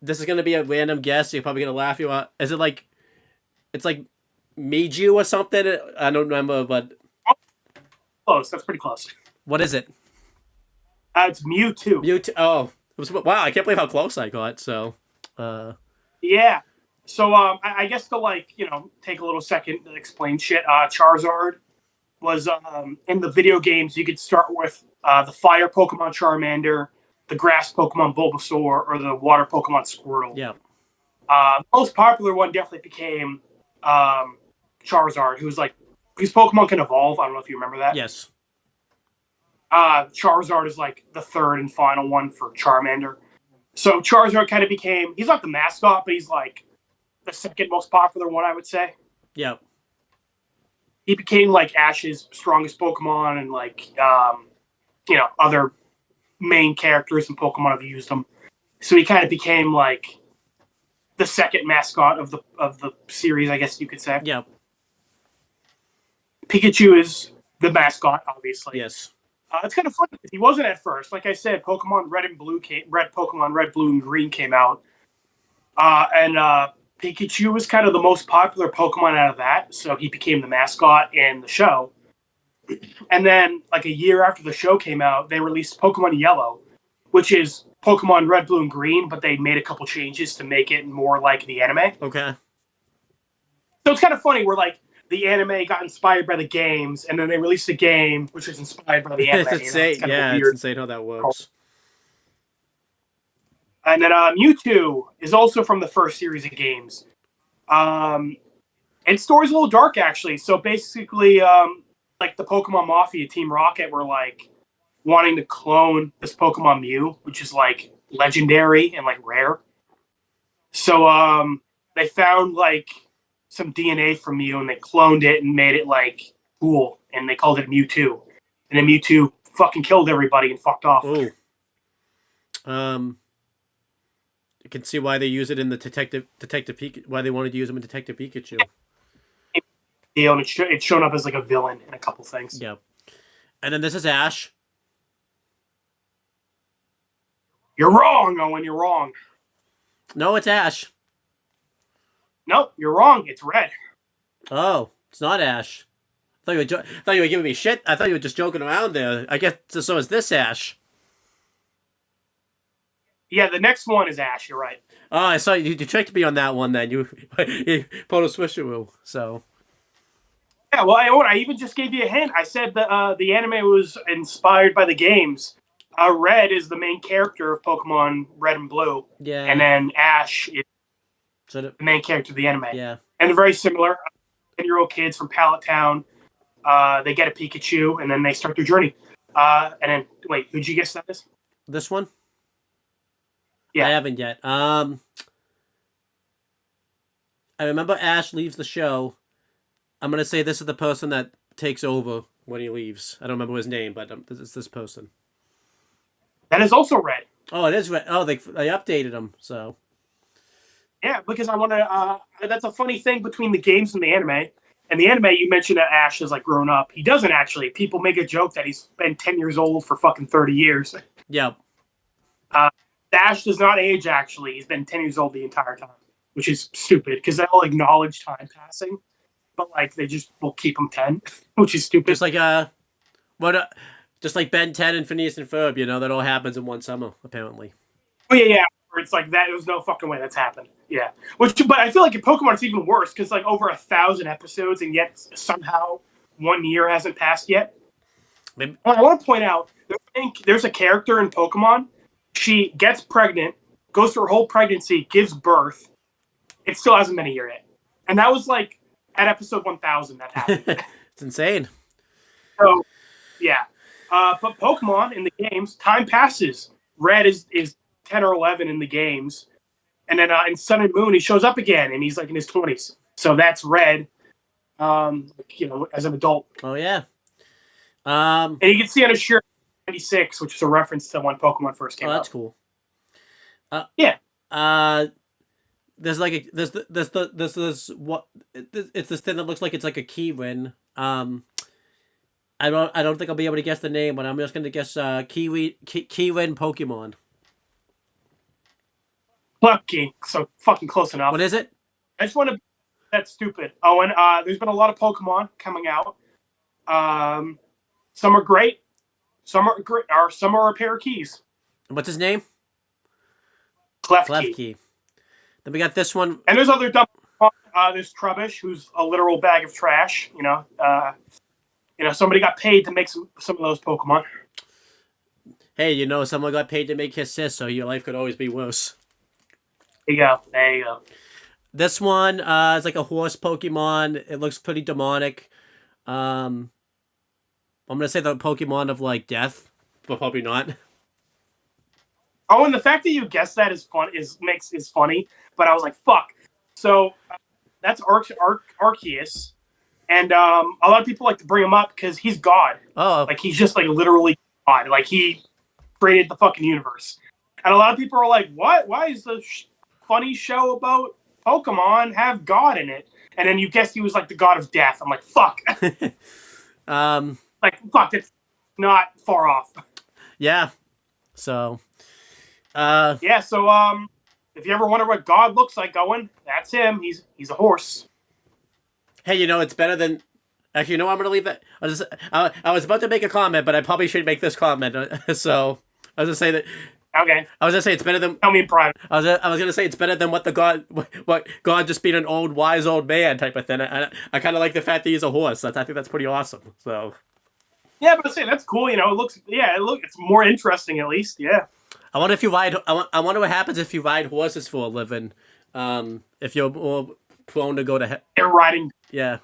Speaker 3: This is gonna be a random guess. You're probably gonna laugh you out. Is it like, it's like Miju or something? I don't remember, but
Speaker 2: Close. That's pretty close.
Speaker 3: What is it?
Speaker 2: It's Mewtwo.
Speaker 3: Mewtwo. Oh, wow! I can't believe how close I got. So,
Speaker 2: yeah. So I guess to take a little second to explain shit. Charizard was in the video games. You could start with the fire Pokemon Charmander, the grass Pokemon Bulbasaur, or the water Pokemon Squirtle.
Speaker 3: Yeah.
Speaker 2: Most popular one definitely became Charizard, who's like, because Pokemon can evolve. I don't know if you remember that.
Speaker 3: Yes.
Speaker 2: Charizard is like the third and final one for Charmander. So Charizard kind of became, he's not the mascot, but he's like the second most popular one, I would say.
Speaker 3: Yeah.
Speaker 2: He became like Ash's strongest Pokemon, and like, other main characters in Pokemon have used him. So he kind of became like the second mascot of the series, I guess you could say.
Speaker 3: Yeah.
Speaker 2: Pikachu is the mascot, obviously.
Speaker 3: Yes.
Speaker 2: It's kind of funny. He wasn't at first. Like I said, Pokemon Red and Blue Pokemon Red, Blue, and Green came out, and Pikachu was kind of the most popular Pokemon out of that, so he became the mascot in the show. And then, like a year after the show came out, they released Pokemon Yellow, which is Pokemon Red, Blue, and Green, but they made a couple changes to make it more like the anime.
Speaker 3: Okay.
Speaker 2: So it's kind of funny where like the anime got inspired by the games, and then they released a game which was inspired by the anime.
Speaker 3: It's insane.
Speaker 2: It's kind of
Speaker 3: It's insane how that works.
Speaker 2: And then Mewtwo is also from the first series of games. And story's a little dark, actually. So basically, like the Pokemon Mafia, Team Rocket were like wanting to clone this Pokemon Mew, which is like legendary and like rare. So they found like some DNA from Mew and they cloned it and made it like cool, and they called it Mewtwo. And then Mewtwo fucking killed everybody and fucked off.
Speaker 3: Ooh. You can see why they use it in the Detective Pikachu. Why they wanted to use him in Detective Pikachu.
Speaker 2: And it's shown up as like a villain in a couple things.
Speaker 3: Yeah. And then this is Ash.
Speaker 2: You're wrong, Owen. You're wrong.
Speaker 3: No, it's Ash.
Speaker 2: Nope, you're wrong. It's Red.
Speaker 3: Oh, it's not Ash. I thought you were giving me shit. I thought you were just joking around there. I guess so. Is this Ash?
Speaker 2: Yeah, the next one is Ash. You're right.
Speaker 3: Oh, I saw you tricked me on that one. Then you pulled a switcheroo. So.
Speaker 2: Yeah, well, I even just gave you a hint. I said the anime was inspired by the games. Red is the main character of Pokemon Red and Blue.
Speaker 3: Yeah.
Speaker 2: And then Ash is
Speaker 3: the
Speaker 2: main character of the anime.
Speaker 3: Yeah.
Speaker 2: And they're very similar. 10-year-old kids from Pallet Town. They get a Pikachu, and then they start their journey. And then, wait, who'd you guess that is?
Speaker 3: This one?
Speaker 2: Yeah.
Speaker 3: I haven't yet. I remember Ash leaves the show. I'm going to say this is the person that takes over when he leaves. I don't remember his name, but it's this person.
Speaker 2: That is also Red.
Speaker 3: Oh, it is Red. Oh, they updated him, so.
Speaker 2: Yeah, because I want to. That's a funny thing between the games and the anime. And the anime, you mentioned that Ash is like grown up. He doesn't actually. People make a joke that he's been 10 years old for fucking 30 years.
Speaker 3: Yeah.
Speaker 2: Ash does not age, actually. He's been 10 years old the entire time, which is stupid because they'll acknowledge time passing, but like they just will keep him 10, which is stupid.
Speaker 3: Just like just like Ben 10 and Phineas and Ferb, that all happens in one summer, apparently.
Speaker 2: Oh yeah. It's like that. There's no fucking way that's happened. Yeah. But I feel like in Pokemon it's even worse because like over 1,000 episodes and yet somehow 1 year hasn't passed yet.
Speaker 3: Maybe.
Speaker 2: I want to point out there's a character in Pokemon. She gets pregnant, goes through her whole pregnancy, gives birth. It still hasn't been a year yet. And that was like at episode 1,000 that happened.
Speaker 3: It's insane.
Speaker 2: So, yeah. But Pokemon in the games, time passes. Red is 10 or 11 in the games. And then in Sun and Moon, he shows up again, and he's like in his 20s. So that's Red, as an adult.
Speaker 3: Oh, yeah.
Speaker 2: And you can see on his shirt 96, which is a reference to when Pokemon first came out.
Speaker 3: Oh, that's cool.
Speaker 2: Yeah.
Speaker 3: There's like there's what it's this thing that looks like it's like a Kirin. I don't think I'll be able to guess the name, but I'm just gonna guess Kirin Pokemon.
Speaker 2: Lucky, so fucking close enough.
Speaker 3: What is it?
Speaker 2: I just want to. That's stupid, Owen. There's been a lot of Pokemon coming out. Some are great. Some are great. Or some are a pair of keys.
Speaker 3: What's his name?
Speaker 2: Klefki.
Speaker 3: Then we got this one.
Speaker 2: And there's other dumb. There's Trubbish, who's a literal bag of trash. Somebody got paid to make some of those Pokemon.
Speaker 3: Hey, someone got paid to make his sis, so your life could always be worse.
Speaker 2: There you go.
Speaker 3: This one is like a horse Pokemon. It looks pretty demonic. I'm gonna say the Pokemon of like death, but probably not.
Speaker 2: Oh, and the fact that you guessed that is funny. But I was like, fuck. So that's Arceus, and a lot of people like to bring him up because he's God.
Speaker 3: Oh,
Speaker 2: like he's just like literally God. Like he created the fucking universe. And a lot of people are like, what? Why is the funny show about Pokemon have God in it? And then you guessed he was like the god of death. I'm like, fuck.
Speaker 3: Um,
Speaker 2: like, fuck. It's not far off.
Speaker 3: Yeah. So.
Speaker 2: Yeah. So if you ever wonder what God looks like, Owen, that's him. He's a horse.
Speaker 3: Hey, it's better than. Actually, I'm gonna leave that. I was about to make a comment, but I probably should make this comment. So I was gonna say that.
Speaker 2: Okay.
Speaker 3: I was gonna say it's better than.
Speaker 2: Tell me in private.
Speaker 3: I was gonna say it's better than what God just being an old wise old man type of thing. I kind of like the fact that he's a horse. I think that's pretty awesome. So.
Speaker 2: Yeah, but say that's cool. It looks. Yeah, it's more interesting at least. Yeah.
Speaker 3: I wonder if you ride. I wonder what happens if you ride horses for a living. If you're more prone to go to.
Speaker 2: They're riding.
Speaker 3: Yeah.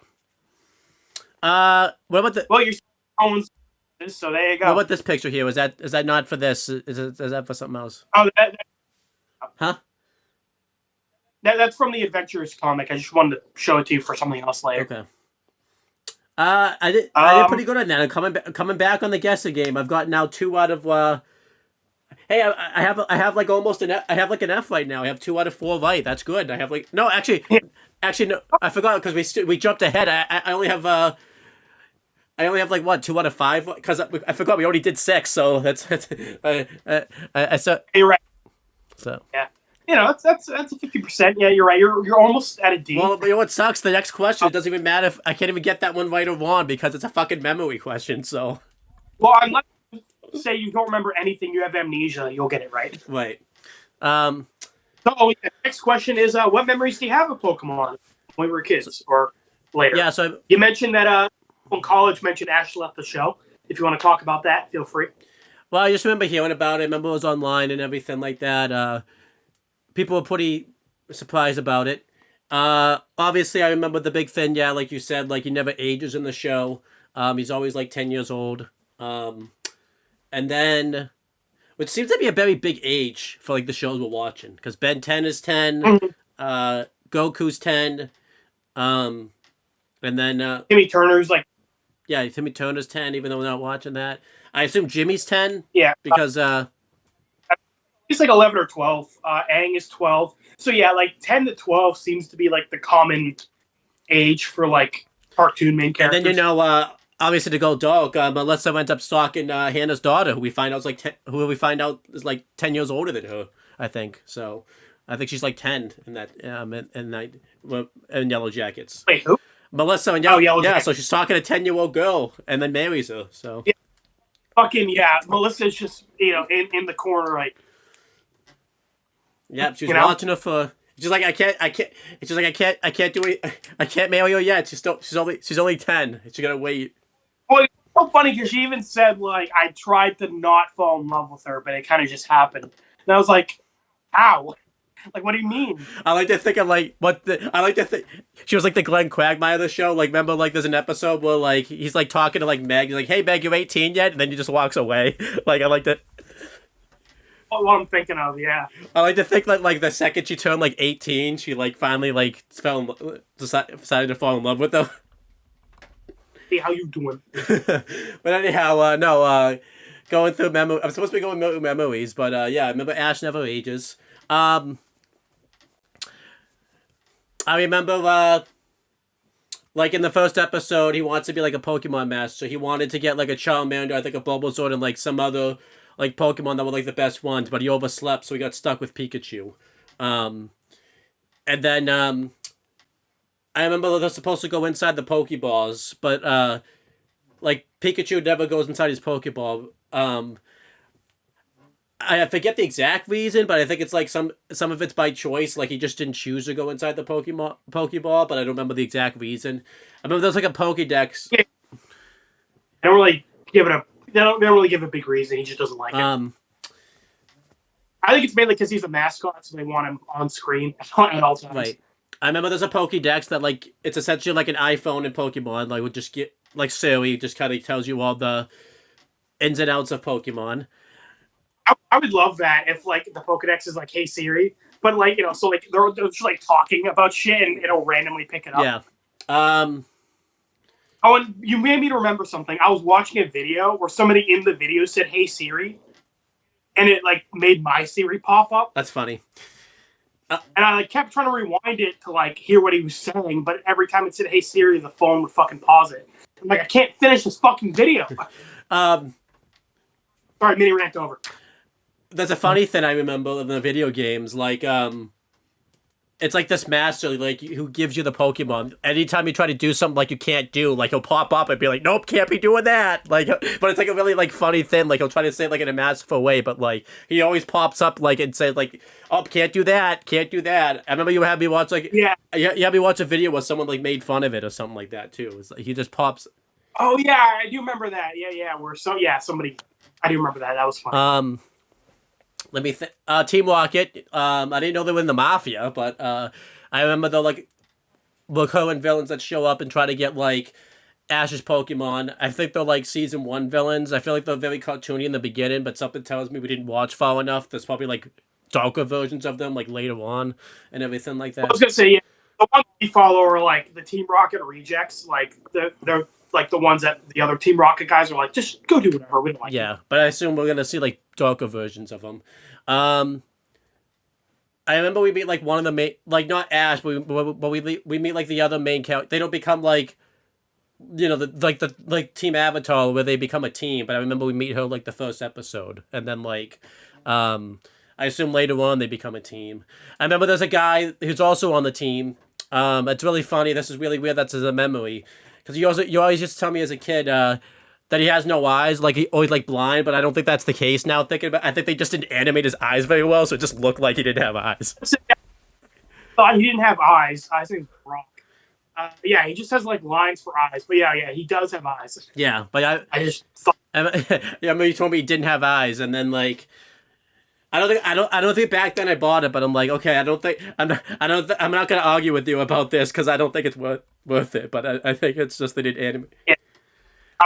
Speaker 3: What about the?
Speaker 2: Well, you're Owen's, so there you go.
Speaker 3: What about this picture here? Is that not for this? Is that for something else?
Speaker 2: Oh,
Speaker 3: Huh?
Speaker 2: That's from the Adventures comic. I just wanted to show it to you for something else later.
Speaker 3: Okay. I did pretty good on that. I'm coming back on the guessing game. I've got now 2 out of. Hey, I have like almost an I have like an F right now. I have 2 out of 4 right. That's good. I have like no actually no, I forgot because we jumped ahead. I only have like what 2 out of 5 because I forgot we already did 6. So that's I saw.
Speaker 2: You're right.
Speaker 3: So
Speaker 2: yeah. That's a 50%. Yeah, you're right. You're almost at a D.
Speaker 3: Well, you know what sucks? The next question, it doesn't even matter if I can't even get that one right or wrong because it's a fucking memory question. So.
Speaker 2: Well, unless you say you don't remember anything, you have amnesia, you'll get it right.
Speaker 3: Right.
Speaker 2: So the next question is, what memories do you have of Pokemon when we were kids or later?
Speaker 3: Yeah. So
Speaker 2: you mentioned that when college mentioned Ash left the show. If you want to talk about that, feel free.
Speaker 3: Well, I just remember hearing about it. I remember it was online and everything like that. People were pretty surprised about it. Obviously, I remember the big thing. Yeah, like you said, like he never ages in the show. He's always like 10 years old. And then, which seems to be a very big age for like the shows we're watching, because Ben 10 is 10, Goku's 10, and then
Speaker 2: Timmy Turner's like.
Speaker 3: Yeah, Timmy Turner's 10, even though we're not watching that. I assume Jimmy's 10.
Speaker 2: Yeah,
Speaker 3: because
Speaker 2: he's like 11 or 12. Aang is 12. So yeah, like 10 to 12 seems to be like the common age for like cartoon main characters.
Speaker 3: And then obviously to go dark, Melissa ends up stalking Hannah's daughter, who we find out is like 10 years older than her. I think so. I think she's like 10 in that in Yellow Jackets.
Speaker 2: Wait, who?
Speaker 3: Melissa and
Speaker 2: Yellow
Speaker 3: yeah.
Speaker 2: Jackets.
Speaker 3: So she's talking to a 10-year-old girl and then marries her. So
Speaker 2: yeah. Fucking yeah, Melissa's just in the corner like.
Speaker 3: Yeah, she's watching her for. She's like, I can't. She's like, I can't do it. I can't marry her yet. She's only 10. She's gonna wait.
Speaker 2: Well, it's so funny because she even said like, I tried to not fall in love with her, but it kind of just happened. And I was like, how? Like, what do you mean?
Speaker 3: I like to think of like she was like the Glenn Quagmire of the show. Like, remember, like there's an episode where like he's like talking to like Meg. He's like, "Hey Meg, you're 18 yet?" And then he just walks away. Like, I like to.
Speaker 2: What I'm thinking of, yeah.
Speaker 3: I like to think that like the second she turned like 18, she like finally like decided to fall in love with them.
Speaker 2: Hey, how you doing?
Speaker 3: But anyhow, no. Going through memory. I'm supposed to be going through memories, but yeah, I remember Ash never ages. I remember, like in the first episode, he wants to be like a Pokemon master. He wanted to get like a Charmander, I think a Bulbasaur, and like some other like Pokemon that were like the best ones, but he overslept, so he got stuck with Pikachu. And then I remember they're supposed to go inside the Pokeballs, but like Pikachu never goes inside his Pokeball. I forget the exact reason, but I think it's like some of it's by choice. Like he just didn't choose to go inside the Pokeball, but I don't remember the exact reason. I remember there's like a Pokédex.
Speaker 2: Yeah. They don't really give a big reason. He just doesn't like it. I think it's mainly because he's a mascot, so they want him on screen at all times.
Speaker 3: Right. I remember there's a Pokédex that like it's essentially like an iPhone in Pokemon. Like would just get like Siri just kind of tells you all the ins and outs of Pokemon.
Speaker 2: I would love that if like the Pokedex is like, "Hey Siri," but like so like they're just like talking about shit and it'll randomly pick it up.
Speaker 3: Yeah.
Speaker 2: Oh, and you made me remember something. I was watching a video where somebody in the video said, "Hey Siri," and it like made my Siri pop up.
Speaker 3: That's funny.
Speaker 2: And I like kept trying to rewind it to like hear what he was saying, but every time it said, "Hey Siri," the phone would fucking pause it. I'm like, I can't finish this fucking video. Sorry, mini rant over.
Speaker 3: That's a funny thing I remember in the video games. Like, it's like this master, like, who gives you the Pokemon. Anytime you try to do something like you can't do, like, he'll pop up and be like, nope, can't be doing that. Like, but it's like a really, like, funny thing. Like, he'll try to say it, like, in a masterful way, but, like, he always pops up, like, and says, like, oh, can't do that, can't do that. I remember you had me watch, like, you had me watch a video where someone, like, made fun of it or something like that, too. It's like, he just pops.
Speaker 2: Oh, yeah, I do remember that. Yeah, somebody, I do remember that. That was funny.
Speaker 3: Let me think. Team Rocket. I didn't know they were in the Mafia, but I remember the like recurring villains that show up and try to get like Ash's Pokemon. I think they're like season 1 villains. I feel like they're very cartoony in the beginning, but something tells me we didn't watch far enough. There's probably like darker versions of them like later on and everything like that.
Speaker 2: I was gonna say, yeah, the ones we follow are like the Team Rocket rejects. Like they're like the ones that the other Team Rocket guys are like, just go do whatever. We don't like.
Speaker 3: Yeah, but I assume we're gonna see like darker versions of them. I remember we meet like one of the main, like not Ash, but we meet like the other main character. They don't become like, you know, the Team Avatar where they become a team. But I remember we meet her like the first episode, and then like, I assume later on they become a team. I remember there's a guy who's also on the team. It's really funny. This is really weird. That's a memory because you always just tell me as a kid. That he has no eyes, like he always like blind, but I don't think that's the case now. Thinking about, I think they just didn't animate his eyes very well, so it just looked like he didn't have eyes.
Speaker 2: Thought he didn't have eyes. I think wrong. Yeah, he just has like lines for eyes. But yeah, he does have eyes.
Speaker 3: Yeah, but
Speaker 2: I just thought.
Speaker 3: Yeah, I remember you told me he didn't have eyes, and then like, I don't think back then I bought it, but I'm like, okay, I'm not gonna argue with you about this because I don't think it's worth it. But I think it's just they didn't animate.
Speaker 2: Yeah.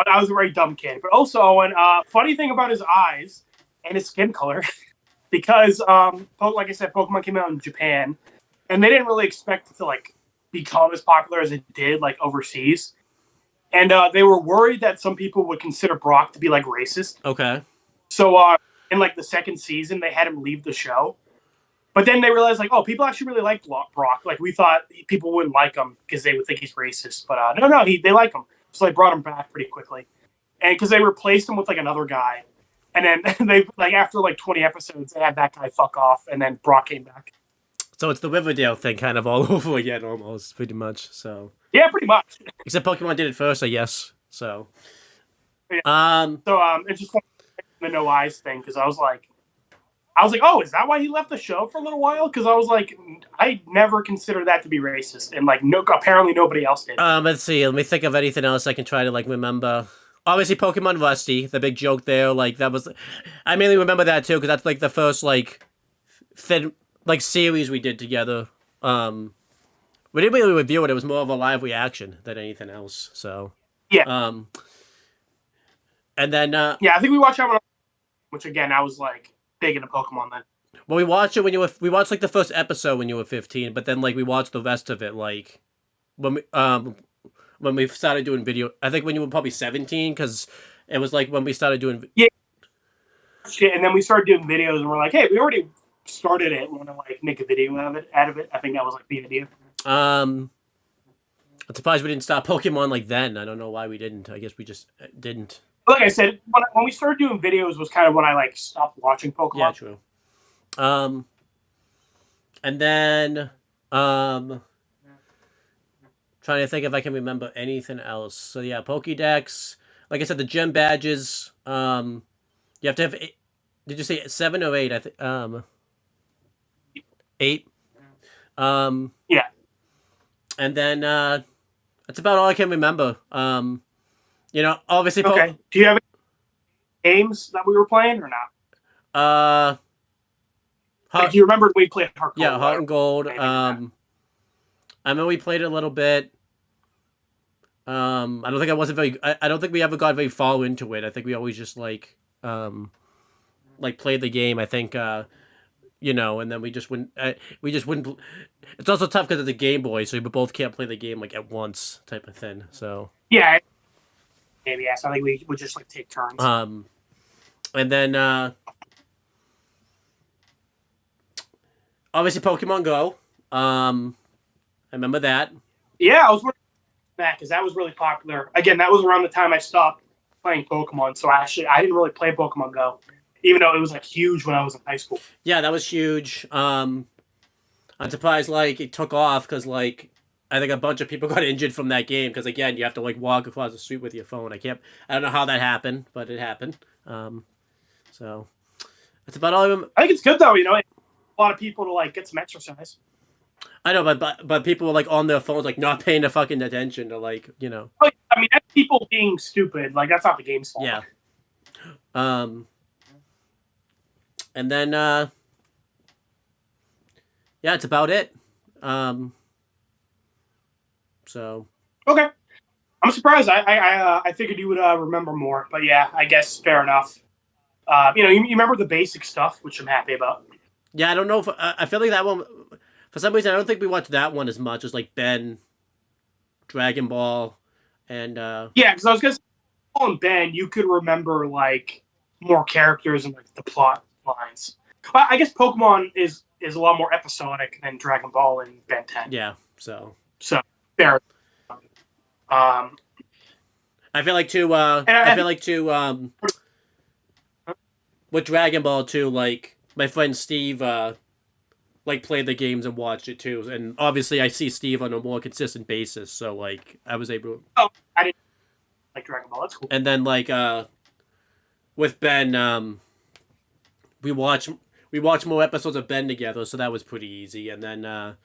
Speaker 2: I was a very dumb kid. But also, Owen, funny thing about his eyes and his skin color, because, like I said, Pokemon came out in Japan, and they didn't really expect it to, like, become as popular as it did, like, overseas. And they were worried that some people would consider Brock to be, like, racist.
Speaker 3: Okay.
Speaker 2: So, in, like, the second season, they had him leave the show. But then they realized, like, oh, people actually really like Brock. Like, we thought people wouldn't like him because they would think he's racist. But, no, they like him. So they brought him back pretty quickly. And because they replaced him with like another guy. And then they like after like 20 episodes, they had that guy fuck off and then Brock came back. So
Speaker 3: it's the Riverdale thing kind of all over again almost, pretty much. So
Speaker 2: yeah, pretty much.
Speaker 3: Except Pokemon did it first, I guess. So
Speaker 2: yeah. It's just the no eyes thing because I was like, oh, is that why he left the show for a little while? Because I was like, I never considered that to be racist, and like, no, apparently nobody else did.
Speaker 3: Let's see. Let me think of anything else I can try to like remember. Obviously, Pokemon Rusty, the big joke there. Like that was, I mainly remember that too because that's like the first like thin like series we did together. We didn't really review it. It was more of a live reaction than anything else. So
Speaker 2: yeah.
Speaker 3: And then
Speaker 2: yeah, I think we watched that one, which again I was like. Big into Pokemon then.
Speaker 3: Well, we watched it we watched like the first episode when you were 15, but then like we watched the rest of it like when we started doing video. I think when you were probably 17 because it was like when we started doing.
Speaker 2: Yeah. Shit, and then we started doing videos and we're like, hey, we already started it. We want to like make a video out of it. I think that was like the idea.
Speaker 3: I'm surprised we didn't start Pokemon like then. I don't know why we didn't. I guess we just didn't.
Speaker 2: Like I said, when we started doing videos was kind of when I like stopped watching Pokemon.
Speaker 3: Yeah, true. And then trying to think if I can remember anything else. So yeah, Pokédex. Like I said, the gym badges. You have to have. Did you say 7 or 8? I think 8.
Speaker 2: Yeah.
Speaker 3: And then that's about all I can remember. You know, obviously.
Speaker 2: Okay. Do you have any games that we were playing or not? Like, do you remember we played Heart Gold?
Speaker 3: Yeah, Heart and Gold. I remember we played it a little bit. I don't think I wasn't very. I don't think we ever got very far into it. I think we always just like played the game. I think you know, and then we just wouldn't. It's also tough because it's a Game Boy, so we both can't play the game like at once, type of thing. So
Speaker 2: yeah. Maybe yes. I think we would just like take turns.
Speaker 3: And then obviously Pokemon Go. I remember that.
Speaker 2: Yeah, I was working on that because that was really popular. Again, that was around the time I stopped playing Pokemon, so I didn't really play Pokemon Go, even though it was like huge when I was in high school.
Speaker 3: Yeah, that was huge. I'm surprised like it took off because like I think a bunch of people got injured from that game because again you have to like walk across the street with your phone. I don't know how that happened, but it happened. So that's about all.
Speaker 2: I think it's good though. A lot of people to like get some exercise.
Speaker 3: I know, but people were like on their phones, like not paying the fucking attention to like
Speaker 2: I mean, that's people being stupid. Like that's not the game's fault.
Speaker 3: Yeah. And then yeah, it's about it. So
Speaker 2: Okay. I'm surprised. I figured you would remember more, but yeah, I guess fair enough. You remember the basic stuff, which I'm happy about.
Speaker 3: yeah, I don't know if I feel like that one. For some reason, I don't think we watched that one as much as like Ben, Dragon Ball, and
Speaker 2: Yeah, because I was gonna say, Paul and Ben, you could remember like more characters and like the plot lines. But I guess Pokemon is a lot more episodic than Dragon Ball and Ben 10.
Speaker 3: yeah. So
Speaker 2: fair.
Speaker 3: I feel like too. I feel like too. With Dragon Ball too, like my friend Steve, like played the games and watched it too, and obviously I see Steve on a more consistent basis, so like I was able.
Speaker 2: Oh, I didn't like Dragon Ball. That's cool.
Speaker 3: And then like with Ben, we watch more episodes of Ben together, so that was pretty easy. And then I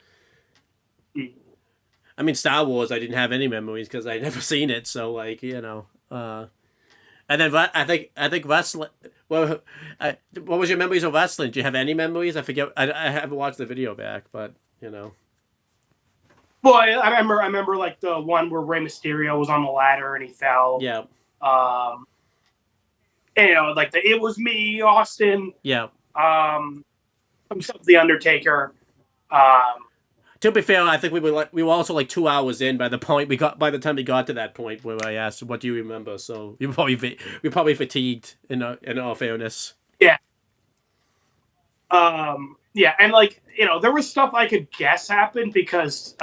Speaker 3: mean Star Wars, I didn't have any memories because I'd never seen it, so like and then I think wrestling. Well, what was your memories of wrestling? Do you have any memories? I forget. I haven't watched the video back, but
Speaker 2: Well, I remember like the one where Rey Mysterio was on the ladder and he fell.
Speaker 3: Yeah.
Speaker 2: And, like it was me, Austin.
Speaker 3: Yeah.
Speaker 2: Himself, the Undertaker.
Speaker 3: To be fair, I think we were also like 2 hours in by the time we got to that point where I asked, "What do you remember?" So we probably fatigued in all fairness.
Speaker 2: Yeah. Yeah, and like there was stuff I could guess happened because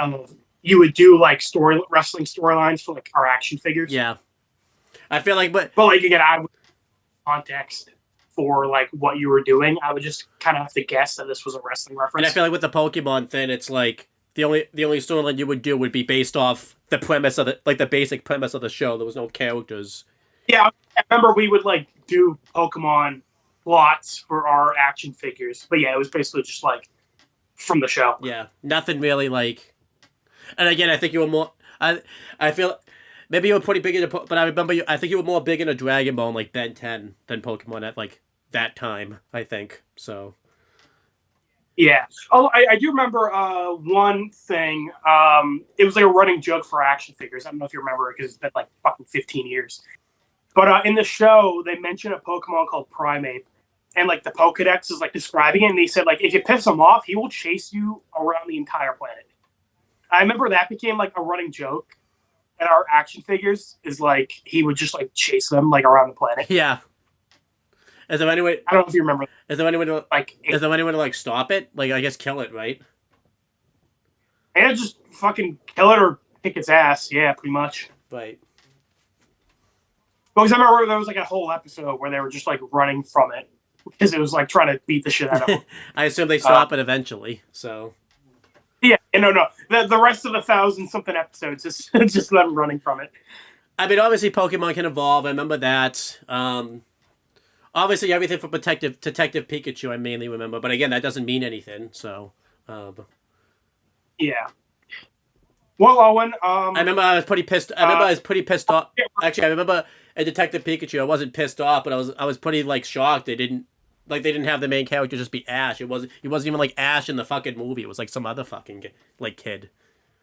Speaker 2: you would do like wrestling storylines for like our action figures.
Speaker 3: Yeah, I feel like, but
Speaker 2: like again, I would context for like what you were doing. I would just kind of have to guess that this was a wrestling reference.
Speaker 3: And I feel like with the Pokemon thing, it's like the only storyline you would do would be based off the premise of the basic premise of the show. There was no characters.
Speaker 2: Yeah, I remember we would like do Pokemon plots for our action figures, but yeah, it was basically just like from the show.
Speaker 3: Yeah, nothing really like. And again, I think you were more. I feel maybe you were pretty big into, but I remember I think you were more big into Dragon Ball and like Ben 10 than Pokemon at like that time. I think so.
Speaker 2: Yeah. Oh, I do remember one thing. It was like a running joke for action figures. I don't know if you remember it because it's been like fucking 15 years. But in the show, they mentioned a Pokemon called Primeape, and like the Pokedex is like describing it, and they said like if you piss him off, he will chase you around the entire planet. I remember that became like a running joke, and our action figures is like he would just like chase them like around the planet.
Speaker 3: Yeah. Is there any way?
Speaker 2: I don't know if you remember.
Speaker 3: Is there any way to like stop it? Like I guess kill it, right?
Speaker 2: And just fucking kill it or kick its ass. Yeah, pretty much.
Speaker 3: Right.
Speaker 2: Because I remember there was like a whole episode where they were just like running from it because it was like trying to beat the shit out of them.
Speaker 3: I assume they stop it eventually. So.
Speaker 2: Yeah, no. The rest of the 1,000-something episodes is just them running from it.
Speaker 3: I mean, obviously Pokemon can evolve. I remember that. Obviously, everything from Detective Pikachu I mainly remember, but again, that doesn't mean anything. So,
Speaker 2: yeah. Well, Owen,
Speaker 3: I remember I was pretty pissed. I was pretty pissed off. Actually, I remember in Detective Pikachu, I wasn't pissed off, but I was pretty like shocked they didn't have the main character just be Ash. He wasn't even like Ash in the fucking movie. It was like some other fucking like kid.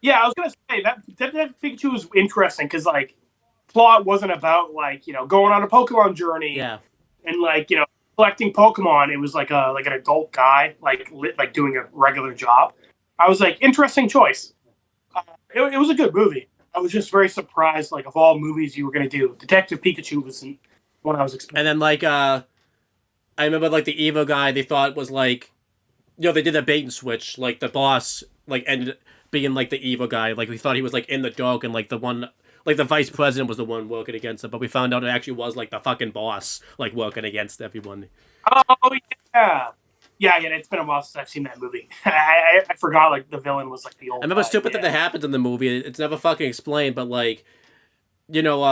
Speaker 2: Yeah, I was gonna say that Pikachu was interesting because like plot wasn't about like going on a Pokemon journey.
Speaker 3: Yeah.
Speaker 2: And like collecting Pokemon, it was like an adult guy like doing a regular job. I was like, interesting choice. It was a good movie. I was just very surprised. Like of all movies you were gonna do, Detective Pikachu wasn't one I was expecting.
Speaker 3: And then like I remember like the evil guy they thought was like, they did a bait and switch. Like the boss like ended up being like the evil guy. Like we thought he was like in the dark, and like the one like the vice president was the one working against it, but we found out it actually was like the fucking boss, like working against everyone.
Speaker 2: Oh yeah, yeah. It's been a while since I've seen that movie. I forgot like the villain was like the old.
Speaker 3: I remember stupid that happens in the movie. It's never fucking explained, but like, you know,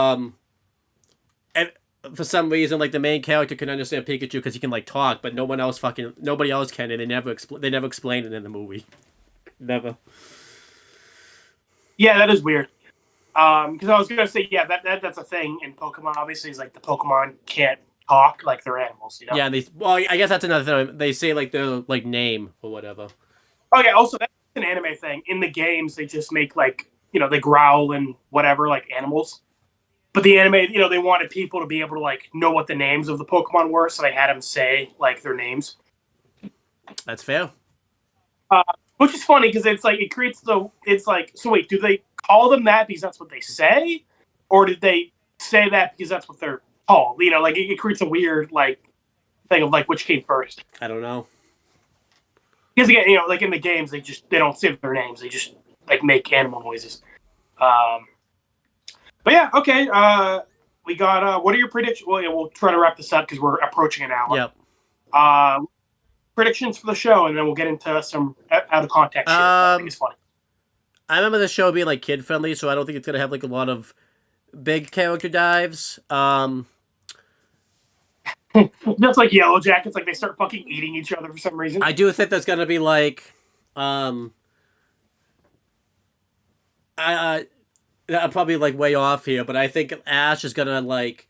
Speaker 3: and for some reason, like the main character can understand Pikachu because he can like talk, but nobody else can, and they never explained it in the movie. Never.
Speaker 2: Yeah, that is weird. Because I was gonna say, yeah, that's a thing in Pokemon. Obviously, is like the Pokemon can't talk like they're animals. You know.
Speaker 3: Yeah, I guess that's another thing. They say like their like name or whatever.
Speaker 2: Oh yeah, also that's an anime thing. In the games, they just make like they growl and whatever like animals. But the anime, they wanted people to be able to like know what the names of the Pokemon were, so they had them say like their names.
Speaker 3: That's fair.
Speaker 2: Which is funny because it's like it creates so wait, do they call them that because that's what they say, or did they say that because that's what they're called? Like it creates a weird like thing of like which came first.
Speaker 3: I don't know.
Speaker 2: Because again, like in the games, they don't say their names; they just like make animal noises. But yeah, okay. We got. What are your predictions? Well, yeah, we'll try to wrap this up because we're approaching an hour.
Speaker 3: Yep.
Speaker 2: Predictions for the show, and then we'll get into some out of context shit. I think it's funny.
Speaker 3: I remember the show being like kid friendly, so I don't think it's gonna have like a lot of big character dives.
Speaker 2: Just like Yellow Jackets, like they start fucking eating each other for some reason.
Speaker 3: I do think there's gonna be like, I'm probably like way off here, but I think Ash is gonna like.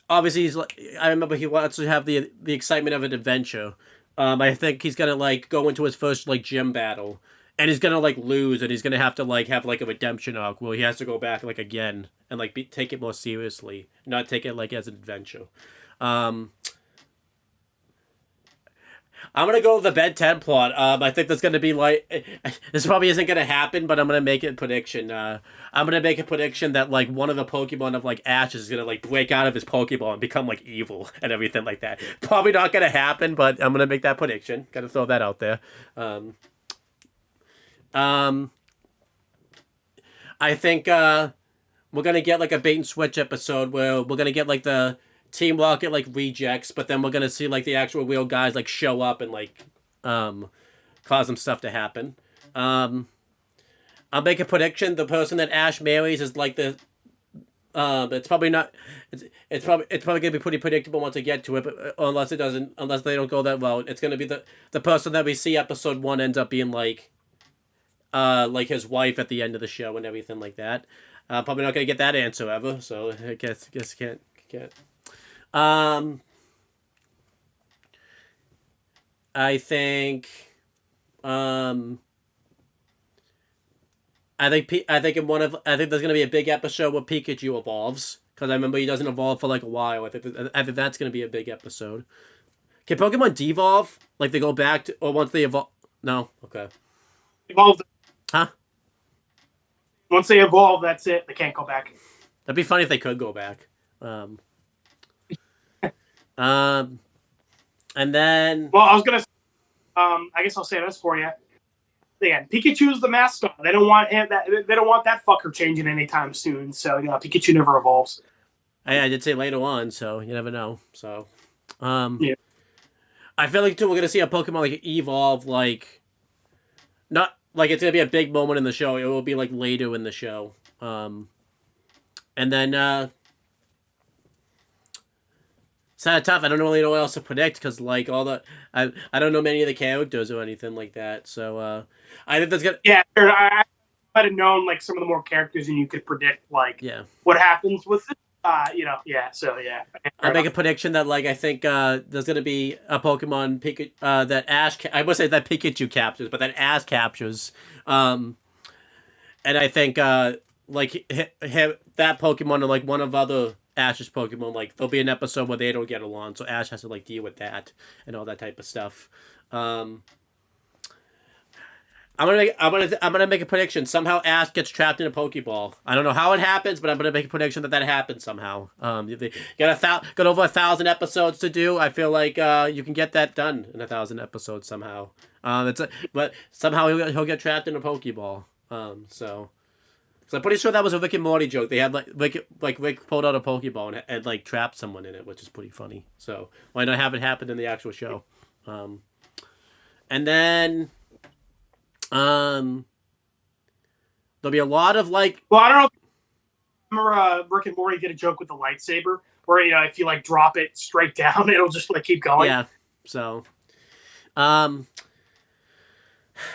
Speaker 3: Obviously, he's like. I remember he wants to have the excitement of an adventure. I think he's gonna like go into his first like gym battle, and he's gonna like lose, and he's gonna have to like have like a redemption arc where he has to go back like again and like take it more seriously, not take it like as an adventure. I'm gonna go with the Ben 10 plot. I think that's gonna be like this probably isn't gonna happen, but I'm gonna make a prediction. I'm gonna make a prediction that like one of the Pokemon of like Ash is gonna like break out of his Pokeball and become like evil and everything like that. Probably not gonna happen, but I'm gonna make that prediction. Gotta throw that out there. I think we're gonna get like a bait and switch episode where we're gonna get like the Team Rocket like rejects, but then we're gonna see like the actual real guys like show up and like cause some stuff to happen. I'll make a prediction: the person that Ash marries is like the it's probably not. It's probably gonna be pretty predictable once I get to it, but unless they don't go that well, it's gonna be the person that we see episode 1 ends up being like his wife at the end of the show and everything like that. Probably not gonna get that answer ever, so I guess can't. I think there's gonna be a big episode where Pikachu evolves, because I remember he doesn't evolve for like a while. I think that's gonna be a big episode. Can Pokemon devolve? Like they go back to, or once they evolve? No. Okay.
Speaker 2: Evolve.
Speaker 3: Huh?
Speaker 2: Once they evolve, that's it. They can't go back.
Speaker 3: That'd be funny if they could go back. And then.
Speaker 2: Well, I was gonna. I guess I'll say this for you. Again, Pikachu's the mascot. They don't want him. They don't want that fucker changing anytime soon. So Pikachu never evolves.
Speaker 3: I did say later on, so you never know. So,
Speaker 2: yeah.
Speaker 3: I feel like too we're gonna see a Pokemon like evolve, like not like it's gonna be a big moment in the show. It will be like later in the show, and then it's kind of tough. I don't really know what else to predict because like I don't know many of the characters or anything like that. So I think that's gonna
Speaker 2: sure. I might have known like some of the more characters, and you could predict like what happens with it. So yeah.
Speaker 3: I'll make a prediction that like I think there's gonna be a Pokemon that Ash I would say that Pikachu captures, but that Ash captures, and I think like that Pokemon or like one of other Ash's Pokemon, like there'll be an episode where they don't get along, so Ash has to like deal with that and all that type of stuff. I'm gonna make a prediction. Somehow Ash gets trapped in a Pokeball. I don't know how it happens, but I'm gonna make a prediction that happens somehow. They got over 1,000 episodes to do. I feel like you can get that done in 1,000 episodes somehow. But somehow he'll get trapped in a Pokeball. So So I'm pretty sure that was a Rick and Morty joke. They had Rick pulled out a Pokeball and like trapped someone in it, which is pretty funny. So why not have it happen in the actual show? And then there'll be a lot of like.
Speaker 2: Well, I don't know. Remember Rick and Morty did a joke with the lightsaber, where if you like drop it straight down, it'll just like keep going.
Speaker 3: Yeah. So, I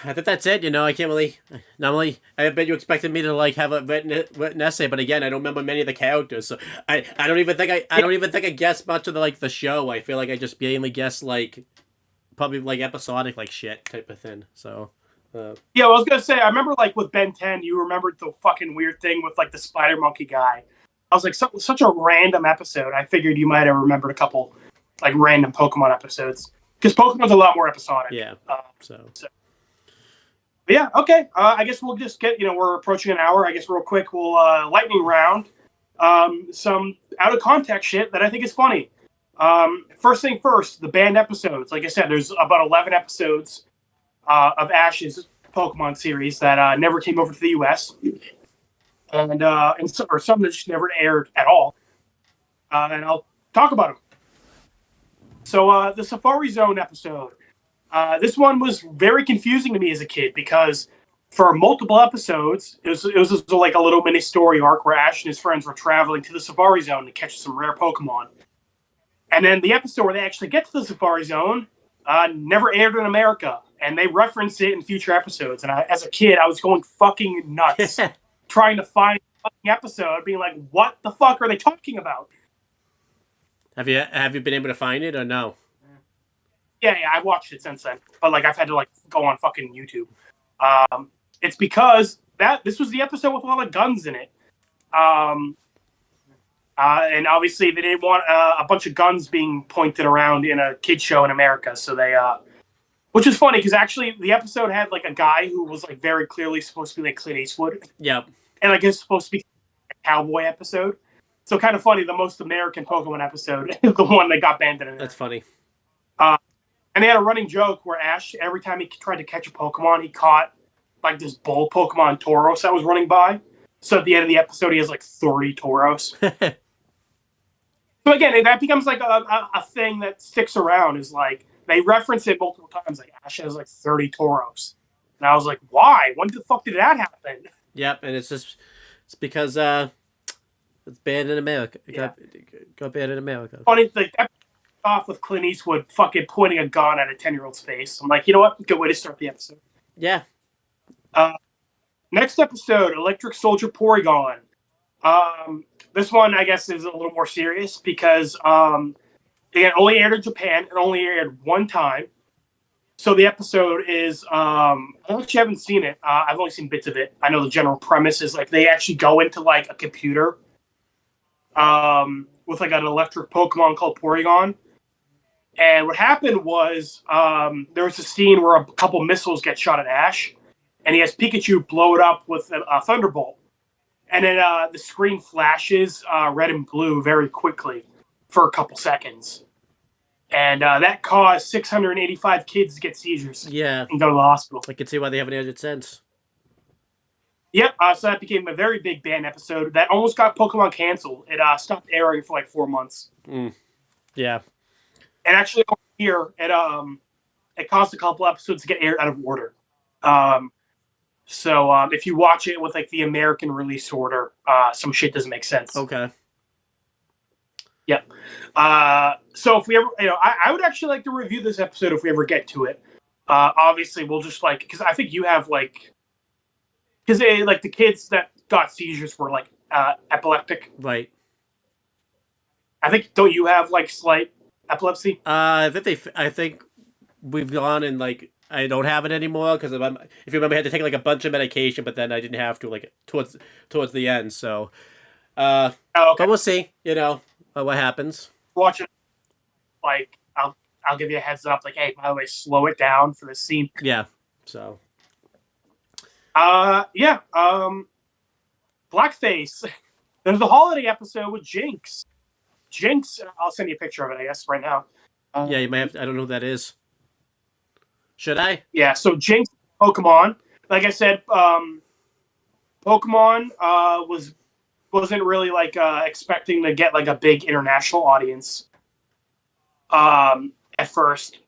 Speaker 3: think that's it. I can't really. Normally, I bet you expected me to like have a written essay, but again, I don't remember many of the characters, so I don't even think I don't even think I guessed much of the show. I feel like I just mainly guessed like probably like episodic like shit type of thing. So.
Speaker 2: Yeah, I was gonna say I remember like with Ben 10, you remembered the fucking weird thing with like the spider monkey guy. I was like such a random episode. I figured you might have remembered a couple like random Pokemon episodes because Pokemon's a lot more episodic.
Speaker 3: Yeah.
Speaker 2: But yeah, okay. I guess we'll just get, we're approaching an hour. I guess real quick, we'll lightning round some out of context shit that I think is funny. First thing first, the banned episodes. Like I said, there's about 11 episodes of Ash's Pokemon series that never came over to the U.S. and some that just never aired at all. And I'll talk about them. So the Safari Zone episode. This one was very confusing to me as a kid because for multiple episodes, it was just like a little mini story arc where Ash and his friends were traveling to the Safari Zone to catch some rare Pokemon. And then the episode where they actually get to the Safari Zone never aired in America, and they reference it in future episodes. And as a kid, I was going fucking nuts trying to find the fucking episode, being like, what the fuck are they talking about?
Speaker 3: Have you been able to find it or no?
Speaker 2: Yeah, I've watched it since then, but like I've had to like go on fucking YouTube. It's because this was the episode with a lot of guns in it, and obviously they didn't want a bunch of guns being pointed around in a kid show in America, so they, which is funny because actually the episode had like a guy who was like very clearly supposed to be like Clint Eastwood.
Speaker 3: Yep.
Speaker 2: And like it's supposed to be a cowboy episode, so kind of funny. The most American Pokemon episode is the one that got banned in it.
Speaker 3: That's funny.
Speaker 2: And they had a running joke where Ash, every time he tried to catch a Pokemon, he caught like this bull Pokemon Tauros that was running by. So at the end of the episode, he has like 30 Tauros. So again, that becomes like a thing that sticks around. Is like they reference it multiple times. Like Ash has like 30 Tauros, and I was like, why? When the fuck did that happen?
Speaker 3: Yep, and it's because it's banned in America. It got banned in America.
Speaker 2: Funny, like that off with Clint Eastwood fucking pointing a gun at a 10-year-old's face. I'm like, you know what? Good way to start the episode.
Speaker 3: Yeah.
Speaker 2: Next episode, Electric Soldier Porygon. This one, I guess, is a little more serious because it only aired in Japan. It only aired one time. So the episode is, I actually haven't seen it. I've only seen bits of it. I know the general premise is like they actually go into like a computer with like an electric Pokemon called Porygon. And what happened was there was a scene where a couple missiles get shot at Ash, and he has Pikachu blow it up with a Thunderbolt. And then the screen flashes red and blue very quickly for a couple seconds. And that caused 685 kids to get seizures.
Speaker 3: Yeah.
Speaker 2: And go to the hospital.
Speaker 3: I can see why they haven't aired it since.
Speaker 2: Yep, so that became a very big ban episode that almost got Pokemon canceled. It stopped airing for like 4 months.
Speaker 3: Yeah.
Speaker 2: And actually over here, it caused a couple episodes to get aired out of order. So if you watch it with like the American release order, some shit doesn't make sense.
Speaker 3: Okay.
Speaker 2: Yep. So if we ever, I would actually like to review this episode if we ever get to it. Obviously, we'll just like, because I think you have like, because like the kids that got seizures were like epileptic.
Speaker 3: Right.
Speaker 2: I think, don't you have like slight epilepsy?
Speaker 3: I think we've gone and like I don't have it anymore because if you remember, I had to take like a bunch of medication, but then I didn't have to like towards the end. So,
Speaker 2: Okay.
Speaker 3: But we'll see. What happens.
Speaker 2: Watch it. Like I'll give you a heads up. Like, hey, by the way, slow it down for this scene.
Speaker 3: Yeah. So.
Speaker 2: Yeah. Blackface. There's the holiday episode with Jinx. Jinx. I'll send you a picture of it, I guess, right now.
Speaker 3: Yeah, you might have. I don't know who that is. Should I?
Speaker 2: Yeah. So Jinx, Pokemon. Like I said, Pokemon wasn't really like expecting to get like a big international audience at first,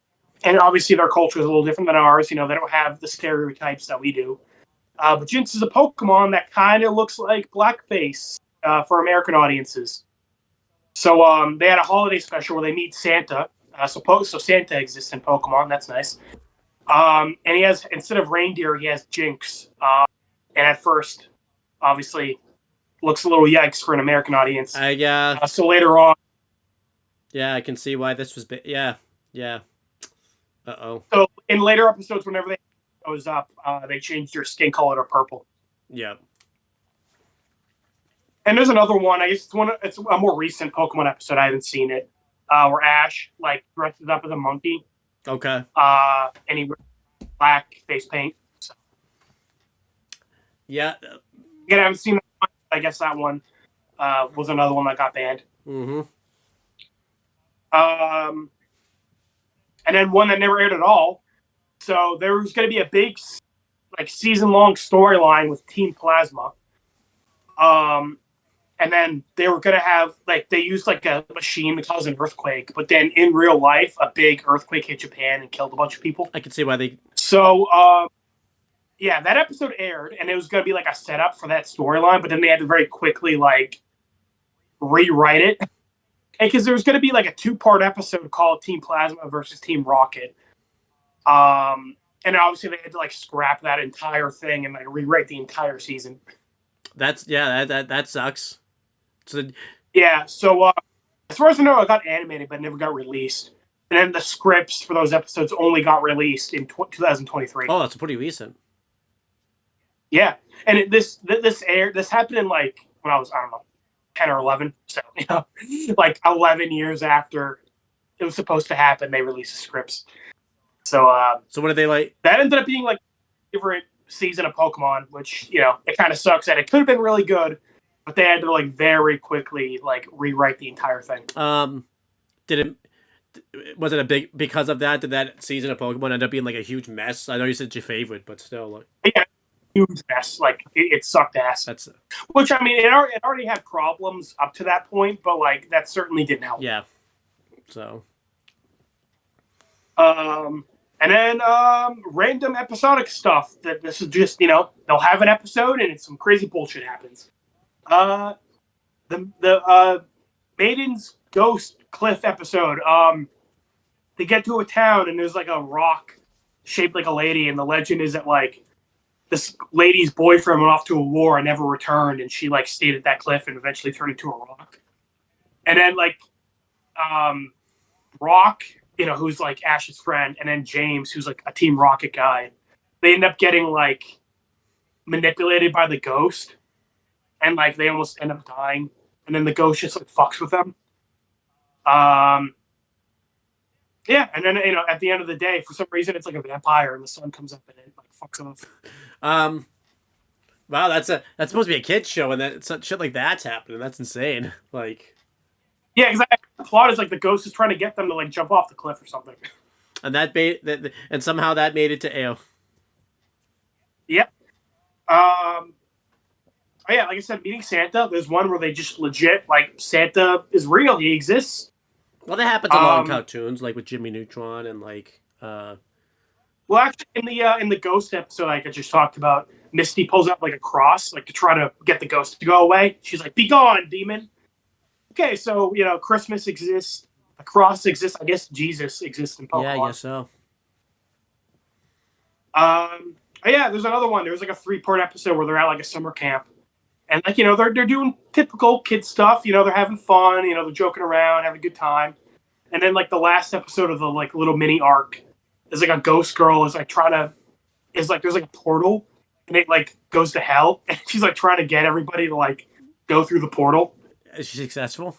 Speaker 2: and obviously their culture is a little different than ours. You know, they don't have the stereotypes that we do. But Jinx is a Pokemon that kind of looks like blackface for American audiences. So they had a holiday special where they meet Santa. So Santa exists in Pokemon. That's nice. And he has, instead of reindeer, he has Jinx. And at first, obviously, looks a little yikes for an American audience. So later on,
Speaker 3: yeah, I can see why this was. Yeah.
Speaker 2: So in later episodes, whenever they goes up, they change their skin color to purple.
Speaker 3: Yeah.
Speaker 2: And there's another one. I guess it's a more recent Pokemon episode. I haven't seen it. Where Ash like dresses up as a monkey.
Speaker 3: Okay.
Speaker 2: And he wears black face paint. So.
Speaker 3: Yeah.
Speaker 2: Again, I haven't seen that one. I guess that one was another one that got banned.
Speaker 3: Mm-hmm.
Speaker 2: And then one that never aired at all. So there was going to be a big, like, season-long storyline with Team Plasma. And then they were going to have, like, they used, like, a machine to cause an earthquake. But then in real life, a big earthquake hit Japan and killed a bunch of people.
Speaker 3: I can see why they...
Speaker 2: So, yeah, that episode aired, and it was going to be, like, a setup for that storyline. But then they had to very quickly, like, rewrite it. Because there was going to be, like, a 2-part episode called Team Plasma versus Team Rocket. And obviously they had to, like, scrap that entire thing and, like, rewrite the entire season.
Speaker 3: That sucks. So,
Speaker 2: yeah, so as far as I know, it got animated but never got released. And then the scripts for those episodes only got released in 2023.
Speaker 3: Oh, that's pretty recent.
Speaker 2: Yeah, and this happened in, like, when I was, I don't know, 10 or 11. So, you know, like 11 years after it was supposed to happen, they released the scripts. So,
Speaker 3: so what did they like?
Speaker 2: That ended up being like my favorite season of Pokemon, which, you know, it kind of sucks that it could have been really good, but they had to, like, very quickly, like, rewrite the entire thing.
Speaker 3: Was it a big, because of that, did that season of Pokemon end up being like a huge mess? I know you said it's your favorite, but still, like,
Speaker 2: yeah, huge mess. Like, it sucked ass.
Speaker 3: That's
Speaker 2: which, I mean, it already had problems up to that point, but, like, that certainly didn't help.
Speaker 3: Yeah. So.
Speaker 2: And then random episodic stuff. That this is just, you know, they'll have an episode and some crazy bullshit happens. The Maiden's Ghost Cliff episode. They get to a town and there's, like, a rock shaped like a lady, and the legend is that, like, this lady's boyfriend went off to a war and never returned, and she, like, stayed at that cliff and eventually turned into a rock. And then, like, Rock, you know, who's, like, Ash's friend, and then James, who's, like, a Team Rocket guy, they end up getting, like, manipulated by the ghost, and, like, they almost end up dying, and then the ghost just, like, fucks with them. Yeah, and then, you know, at the end of the day, for some reason, it's like a vampire, and the sun comes up and it, like, fucks them off.
Speaker 3: Wow, that's supposed to be a kid's show, and that shit like that's happening. That's insane. Like,
Speaker 2: yeah, exactly. The plot is, like, the ghost is trying to get them to, like, jump off the cliff or something.
Speaker 3: And and somehow that made it to AO.
Speaker 2: Yep. Oh yeah, like I said, meeting Santa. There's one where they just legit, like, Santa is real. He exists.
Speaker 3: Well, that happens a lot in cartoons, like with Jimmy Neutron and, like.
Speaker 2: Well, actually, in the Ghost episode, like I just talked about, Misty pulls out, like, a cross, like, to try to get the ghost to go away. She's like, "Be gone, demon." Okay, so, you know, Christmas exists, the cross exists. I guess Jesus exists in Pokemon.
Speaker 3: Yeah, I guess so.
Speaker 2: Yeah, there's another one. There's, like, a 3-part episode where they're at, like, a summer camp. And, like, you know, they're doing typical kid stuff. You know, they're having fun. You know, they're joking around, having a good time. And then, like, the last episode of the, like, little mini arc is, like, a ghost girl is, like, there's, like, a portal. And it, like, goes to hell. And she's, like, trying to get everybody to, like, go through the portal.
Speaker 3: Is she successful?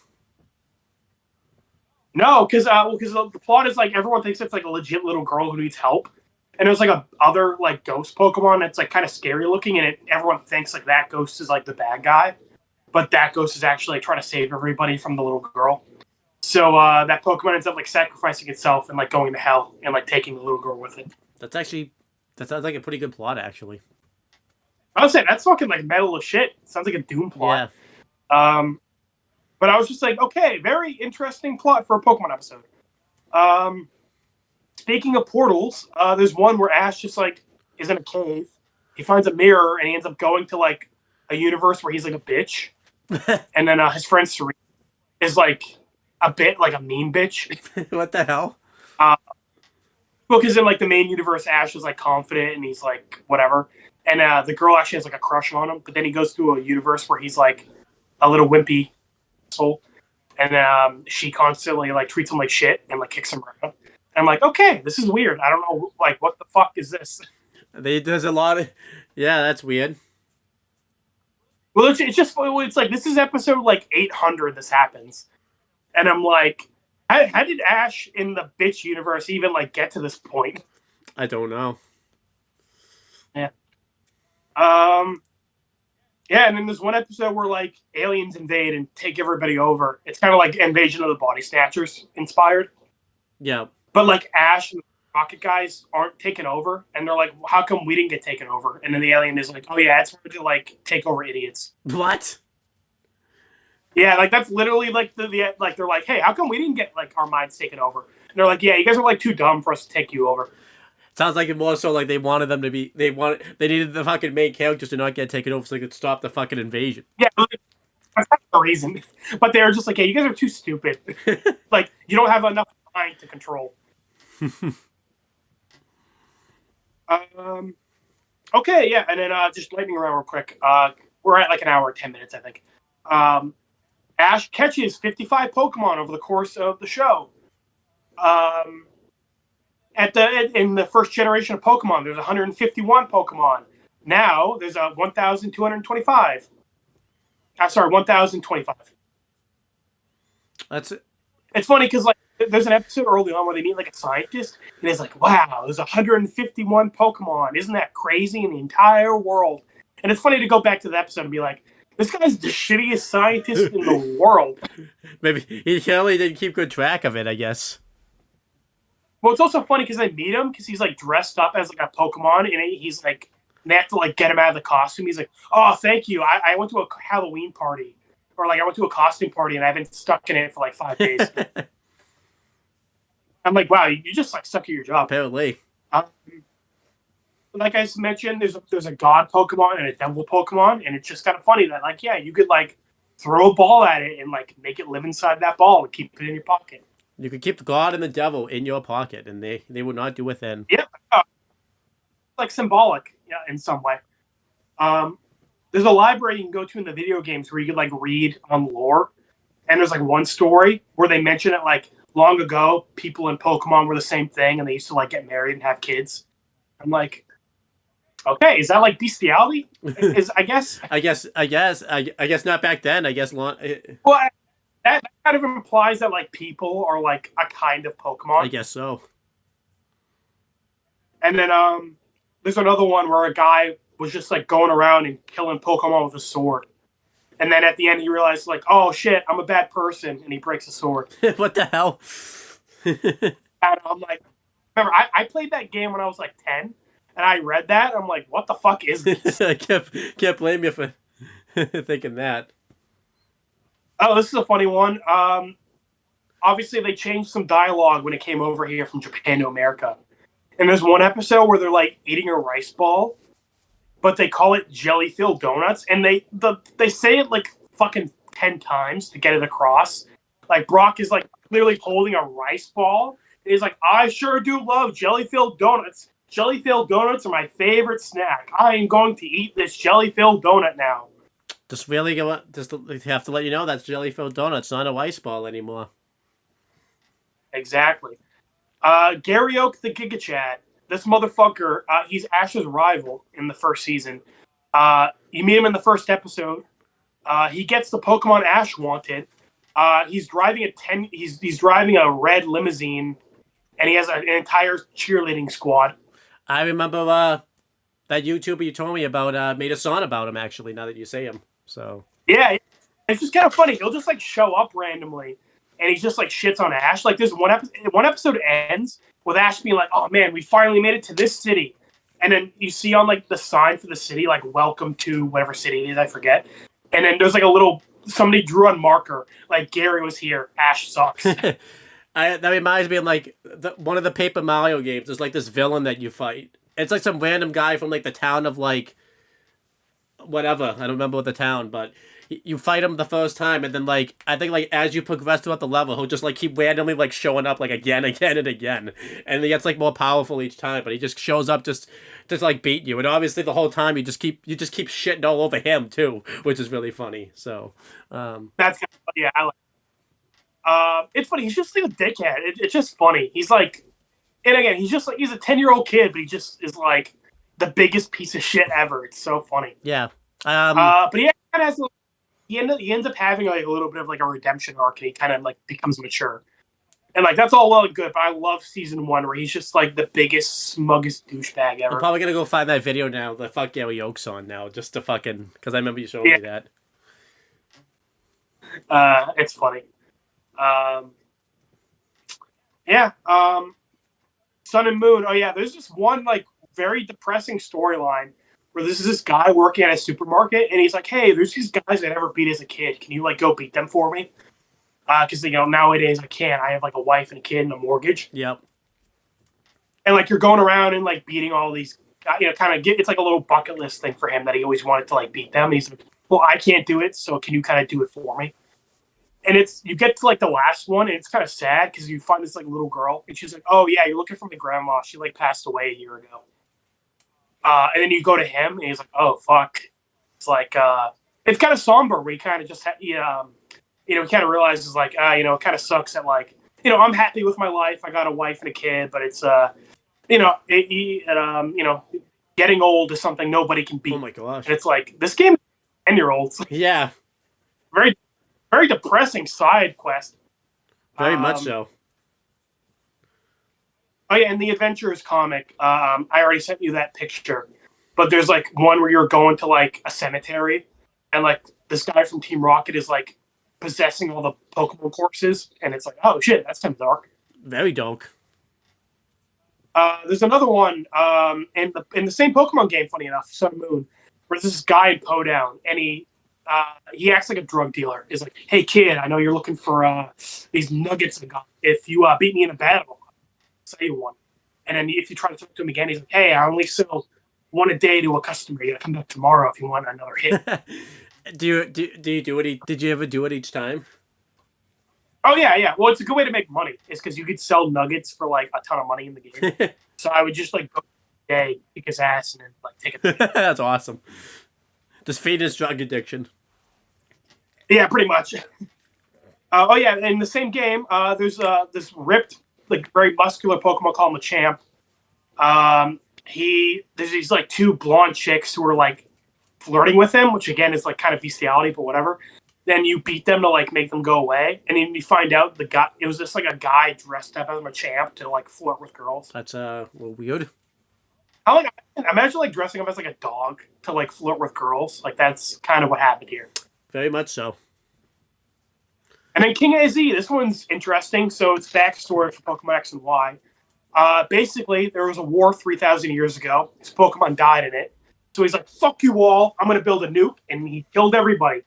Speaker 2: No, because the plot is, like, everyone thinks it's, like, a legit little girl who needs help. And there's, like, a other, like, ghost Pokemon that's, like, kind of scary looking, and everyone thinks, like, that ghost is, like, the bad guy. But that ghost is actually, like, trying to save everybody from the little girl. So that Pokemon ends up, like, sacrificing itself and, like, going to hell and, like, taking the little girl with it.
Speaker 3: That sounds like a pretty good plot, actually.
Speaker 2: I was saying that's fucking like metal as shit. Sounds like a Doom plot.
Speaker 3: Yeah.
Speaker 2: But I was just like, okay, very interesting plot for a Pokemon episode. Speaking of portals, there's one where Ash just like is in a cave. He finds a mirror and he ends up going to like a universe where he's like a bitch. And then his friend Serena is like a bit like a mean bitch.
Speaker 3: What the hell?
Speaker 2: Well, because in like the main universe, Ash is like confident and he's like whatever. And the girl actually has like a crush on him. But then he goes to a universe where he's like a little wimpy soul. And she constantly like treats him like shit and like kicks him around. And I'm like, okay, this is weird. I don't know, like, what the fuck is this?
Speaker 3: There's a lot of, yeah, that's weird.
Speaker 2: Well, it's like this is episode like 800. This happens, and I'm like, how did Ash in the bitch universe even like get to this point?
Speaker 3: I don't know.
Speaker 2: Yeah. Yeah, and then there's one episode where like aliens invade and take everybody over. It's kind of like Invasion of the Body Snatchers inspired.
Speaker 3: Yeah.
Speaker 2: But like Ash and the Rocket guys aren't taken over, and they're like, how come we didn't get taken over? And then the alien is like, oh yeah, it's hard to like take over idiots.
Speaker 3: What?
Speaker 2: Yeah, like that's literally like the like they're like, hey, how come we didn't get like our minds taken over? And they're like, yeah, you guys are like too dumb for us to take you over.
Speaker 3: Sounds like it more so like they wanted them to be. They needed the fucking main characters to not get taken over so they could stop the fucking invasion.
Speaker 2: Yeah, that's not the reason. But they were just like, hey, you guys are too stupid. Like you don't have enough mind to control. Okay, yeah, and then just lightning around real quick. We're at like an hour and 10 minutes, I think. Ash catches 55 Pokemon over the course of the show. In the first generation of Pokemon, there's 151 Pokemon. Now there's 1,225. I'm sorry, 1,025.
Speaker 3: That's it.
Speaker 2: It's funny because like there's an episode early on where they meet like a scientist, and it's like, wow, there's 151 Pokemon. Isn't that crazy in the entire world? And it's funny to go back to the episode and be like, this guy's the shittiest scientist in the world.
Speaker 3: Maybe he clearly didn't keep good track of it, I guess.
Speaker 2: Well, it's also funny because I meet him because he's like dressed up as like a Pokemon, and he's like, they have to like get him out of the costume. He's like, oh, thank you. I went to a Halloween party, or like I went to a costume party, and I've been stuck in it for like 5 days. I'm like, wow, you just like suck at your job.
Speaker 3: Apparently.
Speaker 2: Like I mentioned, there's a god Pokemon and a devil Pokemon, and it's just kind of funny that like, yeah, you could like throw a ball at it and like make it live inside that ball and keep it in your pocket.
Speaker 3: You could keep the god and the devil in your pocket, and they would not do a thing.
Speaker 2: Yeah, like symbolic, yeah, in some way. There's a library you can go to in the video games where you could like read on lore, and there's like one story where they mention it like long ago, people in Pokemon were the same thing, and they used to like get married and have kids. I'm like, okay, is that like bestiality? I guess
Speaker 3: not back then. I guess
Speaker 2: well, that kind of implies that like people are like a kind of Pokemon.
Speaker 3: I guess so.
Speaker 2: And then there's another one where a guy was just like going around and killing Pokemon with a sword. And then at the end he realized like, oh shit, I'm a bad person, and he breaks a sword.
Speaker 3: What the hell?
Speaker 2: And I'm like, remember, I played that game when I was like 10, and I read that, and I'm like, what the fuck is this?
Speaker 3: I can't blame you for thinking that.
Speaker 2: Oh, this is a funny one. Obviously, they changed some dialogue when it came over here from Japan to America. And there's one episode where they're like eating a rice ball, but they call it jelly-filled donuts, and they say it like fucking 10 times to get it across. Like Brock is like clearly holding a rice ball. And he's like, I sure do love jelly-filled donuts. Jelly-filled donuts are my favorite snack. I am going to eat this jelly-filled donut now.
Speaker 3: Just have to let you know that's jelly-filled donuts, not a ice ball anymore.
Speaker 2: Exactly. Gary Oak, the Giga Chad. This motherfucker, he's Ash's rival in the first season. You meet him in the first episode. He gets the Pokemon Ash wanted. He's driving he's driving a red limousine, and he has an entire cheerleading squad.
Speaker 3: I remember that YouTuber you told me about made a song about him, actually, now that you say him. So
Speaker 2: yeah, it's just kind of funny. He'll just like show up randomly, and he just like shits on Ash. Like this one episode ends with Ash being like, "Oh man, we finally made it to this city," and then you see on like the sign for the city, like welcome to whatever city it is, I forget. And then there's like a little somebody drew on marker, like Gary was here, Ash sucks.
Speaker 3: That reminds me of like one of the Paper Mario games. There's like this villain that you fight. It's like some random guy from like the town of like whatever. I don't remember what the town, but you fight him the first time, and then like I think like as you progress throughout the level, he'll just like keep randomly like showing up like again, and again, and he gets like more powerful each time. But he just shows up just like beat you, and obviously the whole time you just keep shitting all over him too, which is really funny. So
Speaker 2: that's kind of, yeah, I like. It's funny. He's just like a dickhead. It's just funny. He's like, and again, he's just like he's a 10-year-old kid, but he just is like the biggest piece of shit ever. It's so funny.
Speaker 3: Yeah.
Speaker 2: But he kind of has. He ends up having like a little bit of like a redemption arc, and he kind of like becomes mature, and like that's all well and good. But I love season 1 where he's just like the biggest smuggest douchebag ever.
Speaker 3: I'm probably gonna go find that video now. The fuck Gary Oaks on now, just to fucking because I remember you showing me that.
Speaker 2: It's funny. Sun and Moon. Oh yeah, there's this one like very depressing storyline where this is this guy working at a supermarket, and he's like, "Hey, there's these guys I never beat as a kid. Can you like go beat them for me? Because nowadays I can't. I have like a wife and a kid and a mortgage."
Speaker 3: Yep.
Speaker 2: And like you're going around and like beating all these, kind of it's like a little bucket list thing for him that he always wanted to like beat them. And he's like, "Well, I can't do it, so can you kind of do it for me?" And you get to like the last one, and it's kind of sad because you find this like little girl, and she's like, "Oh yeah, you're looking for my grandma. She like passed away a year ago." And then you go to him, and he's like, "Oh fuck!" It's like it's kind of somber. Where he kind of just he kind of realizes like it kind of sucks that like I'm happy with my life. I got a wife and a kid, but it's getting old is something nobody can beat.
Speaker 3: Oh my gosh!
Speaker 2: And it's like this game, 10-year-olds.
Speaker 3: Yeah.
Speaker 2: Very, very depressing side quest.
Speaker 3: Very much so.
Speaker 2: Oh yeah, in the Adventurers comic, I already sent you that picture. But there's like one where you're going to like a cemetery, and like this guy from Team Rocket is like possessing all the Pokemon corpses, and it's like, oh shit, that's kind of dark.
Speaker 3: Very dark.
Speaker 2: There's another one in the same Pokemon game, funny enough, Sun and Moon, where there's this guy in Podown, and he acts like a drug dealer. He's like, "Hey kid, I know you're looking for these nuggets I got. If you beat me in a battle, I'll sell you one." And then if you try to talk to him again, he's like, "Hey, I only sell one a day to a customer. You gotta come back tomorrow if you want another hit."
Speaker 3: Do you do it? Did you ever do it each time?
Speaker 2: Oh yeah. Well, it's a good way to make money. It's because you could sell nuggets for like a ton of money in the game. So I would just like go day, kick his ass, and then like take it.
Speaker 3: That's awesome. Just feed his drug addiction.
Speaker 2: Yeah, pretty much. Oh yeah, in the same game, there's this ripped, like very muscular Pokemon called Machamp. There's these like two blonde chicks who are like flirting with him, which again is like kind of bestiality, but whatever. Then you beat them to like make them go away, and then you find out it was just like a guy dressed up as Machamp to like flirt with girls.
Speaker 3: That's a little weird.
Speaker 2: I imagine like dressing up as like a dog to like flirt with girls. Like that's kind of what happened here.
Speaker 3: Very much so.
Speaker 2: And then King AZ, this one's interesting. So it's backstory for Pokemon X and Y. Basically, there was a war 3,000 years ago. His Pokemon died in it. So he's like, "Fuck you all! I'm going to build a nuke," and he killed everybody.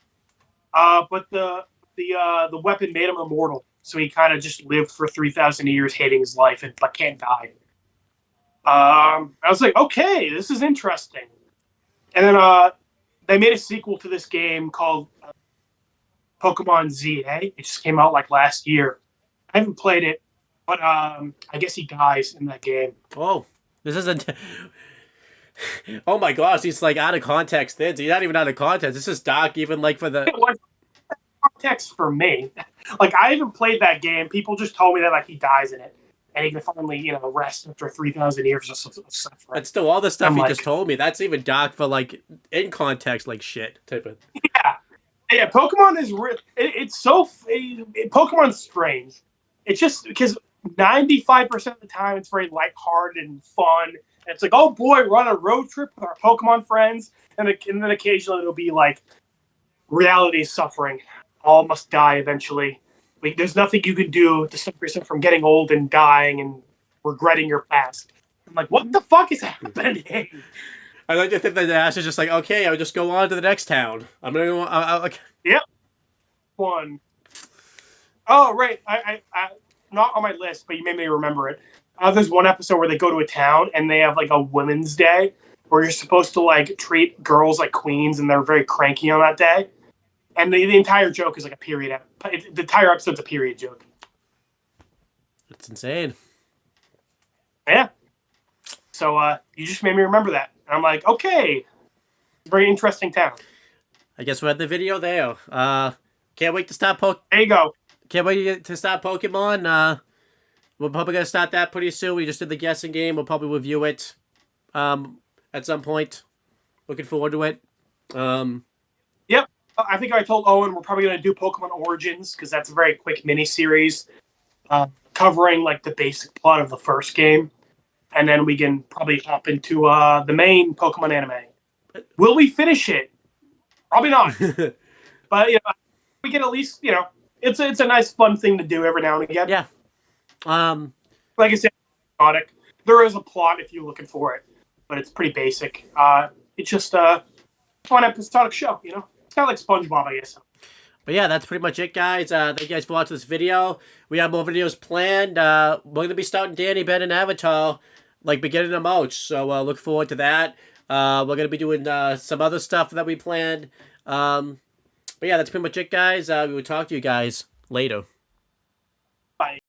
Speaker 2: But the weapon made him immortal. So he kind of just lived for 3,000 years, hating his life, but can't die. I was like, okay, this is interesting. And then they made a sequel to this game called Pokemon ZA. It just came out like last year. I haven't played it, but I guess he dies in that game.
Speaker 3: Oh, this isn't. Oh my gosh, he's like out of context. He's not even out of context. This is dark, even like for the
Speaker 2: context for me. Like I haven't played that game. People just told me that like he dies in it, and he can finally rest after 3,000 years of suffering.
Speaker 3: But still, all the stuff
Speaker 2: I'm
Speaker 3: you
Speaker 2: like,
Speaker 3: just told me, that's even dark for like in context, like shit type of.
Speaker 2: Yeah. Pokemon is it's so Pokemon's strange. It's just because 95% of the time it's very lighthearted and fun. And it's like, oh boy, we're on a road trip with our Pokemon friends, and then occasionally it'll be like reality is suffering. All must die eventually. Like, there's nothing you can do to stop yourself from getting old and dying and regretting your past. I'm like, what the fuck is happening?
Speaker 3: I like to think that Ash is just like, okay, I'll just go on to the next town. I'm gonna go.
Speaker 2: Yep. One. Oh right, I not on my list, but you made me remember it. There's one episode where they go to a town and they have like a women's day where you're supposed to like treat girls like queens, and they're very cranky on that day. And the entire joke is like a period. The entire episode's a period joke.
Speaker 3: It's insane.
Speaker 2: Yeah. So you just made me remember that. And I'm like, okay, very interesting town.
Speaker 3: I guess we're at the video there. Can't wait to start
Speaker 2: There you go.
Speaker 3: Can't wait to start Pokemon. We're probably gonna start that pretty soon. We just did the guessing game. We'll probably review it at some point. Looking forward to it.
Speaker 2: Yep. I think I told Owen we're probably gonna do Pokemon Origins because that's a very quick mini series covering like the basic plot of the first game, and then we can probably hop into the main Pokemon anime. Will we finish it? Probably not. But we can at least it's a nice fun thing to do every now and again.
Speaker 3: Yeah.
Speaker 2: Like I said, there is a plot if you're looking for it, but it's pretty basic. It's just a fun episodic show. It's kind of like SpongeBob, I guess.
Speaker 3: But yeah, that's pretty much it, guys. Thank you guys for watching this video. We have more videos planned. We're going to be starting Danny, Ben, and Avatar like beginning of March, so look forward to that. We're going to be doing some other stuff that we planned. But yeah, that's pretty much it, guys. We will talk to you guys later.
Speaker 2: Bye.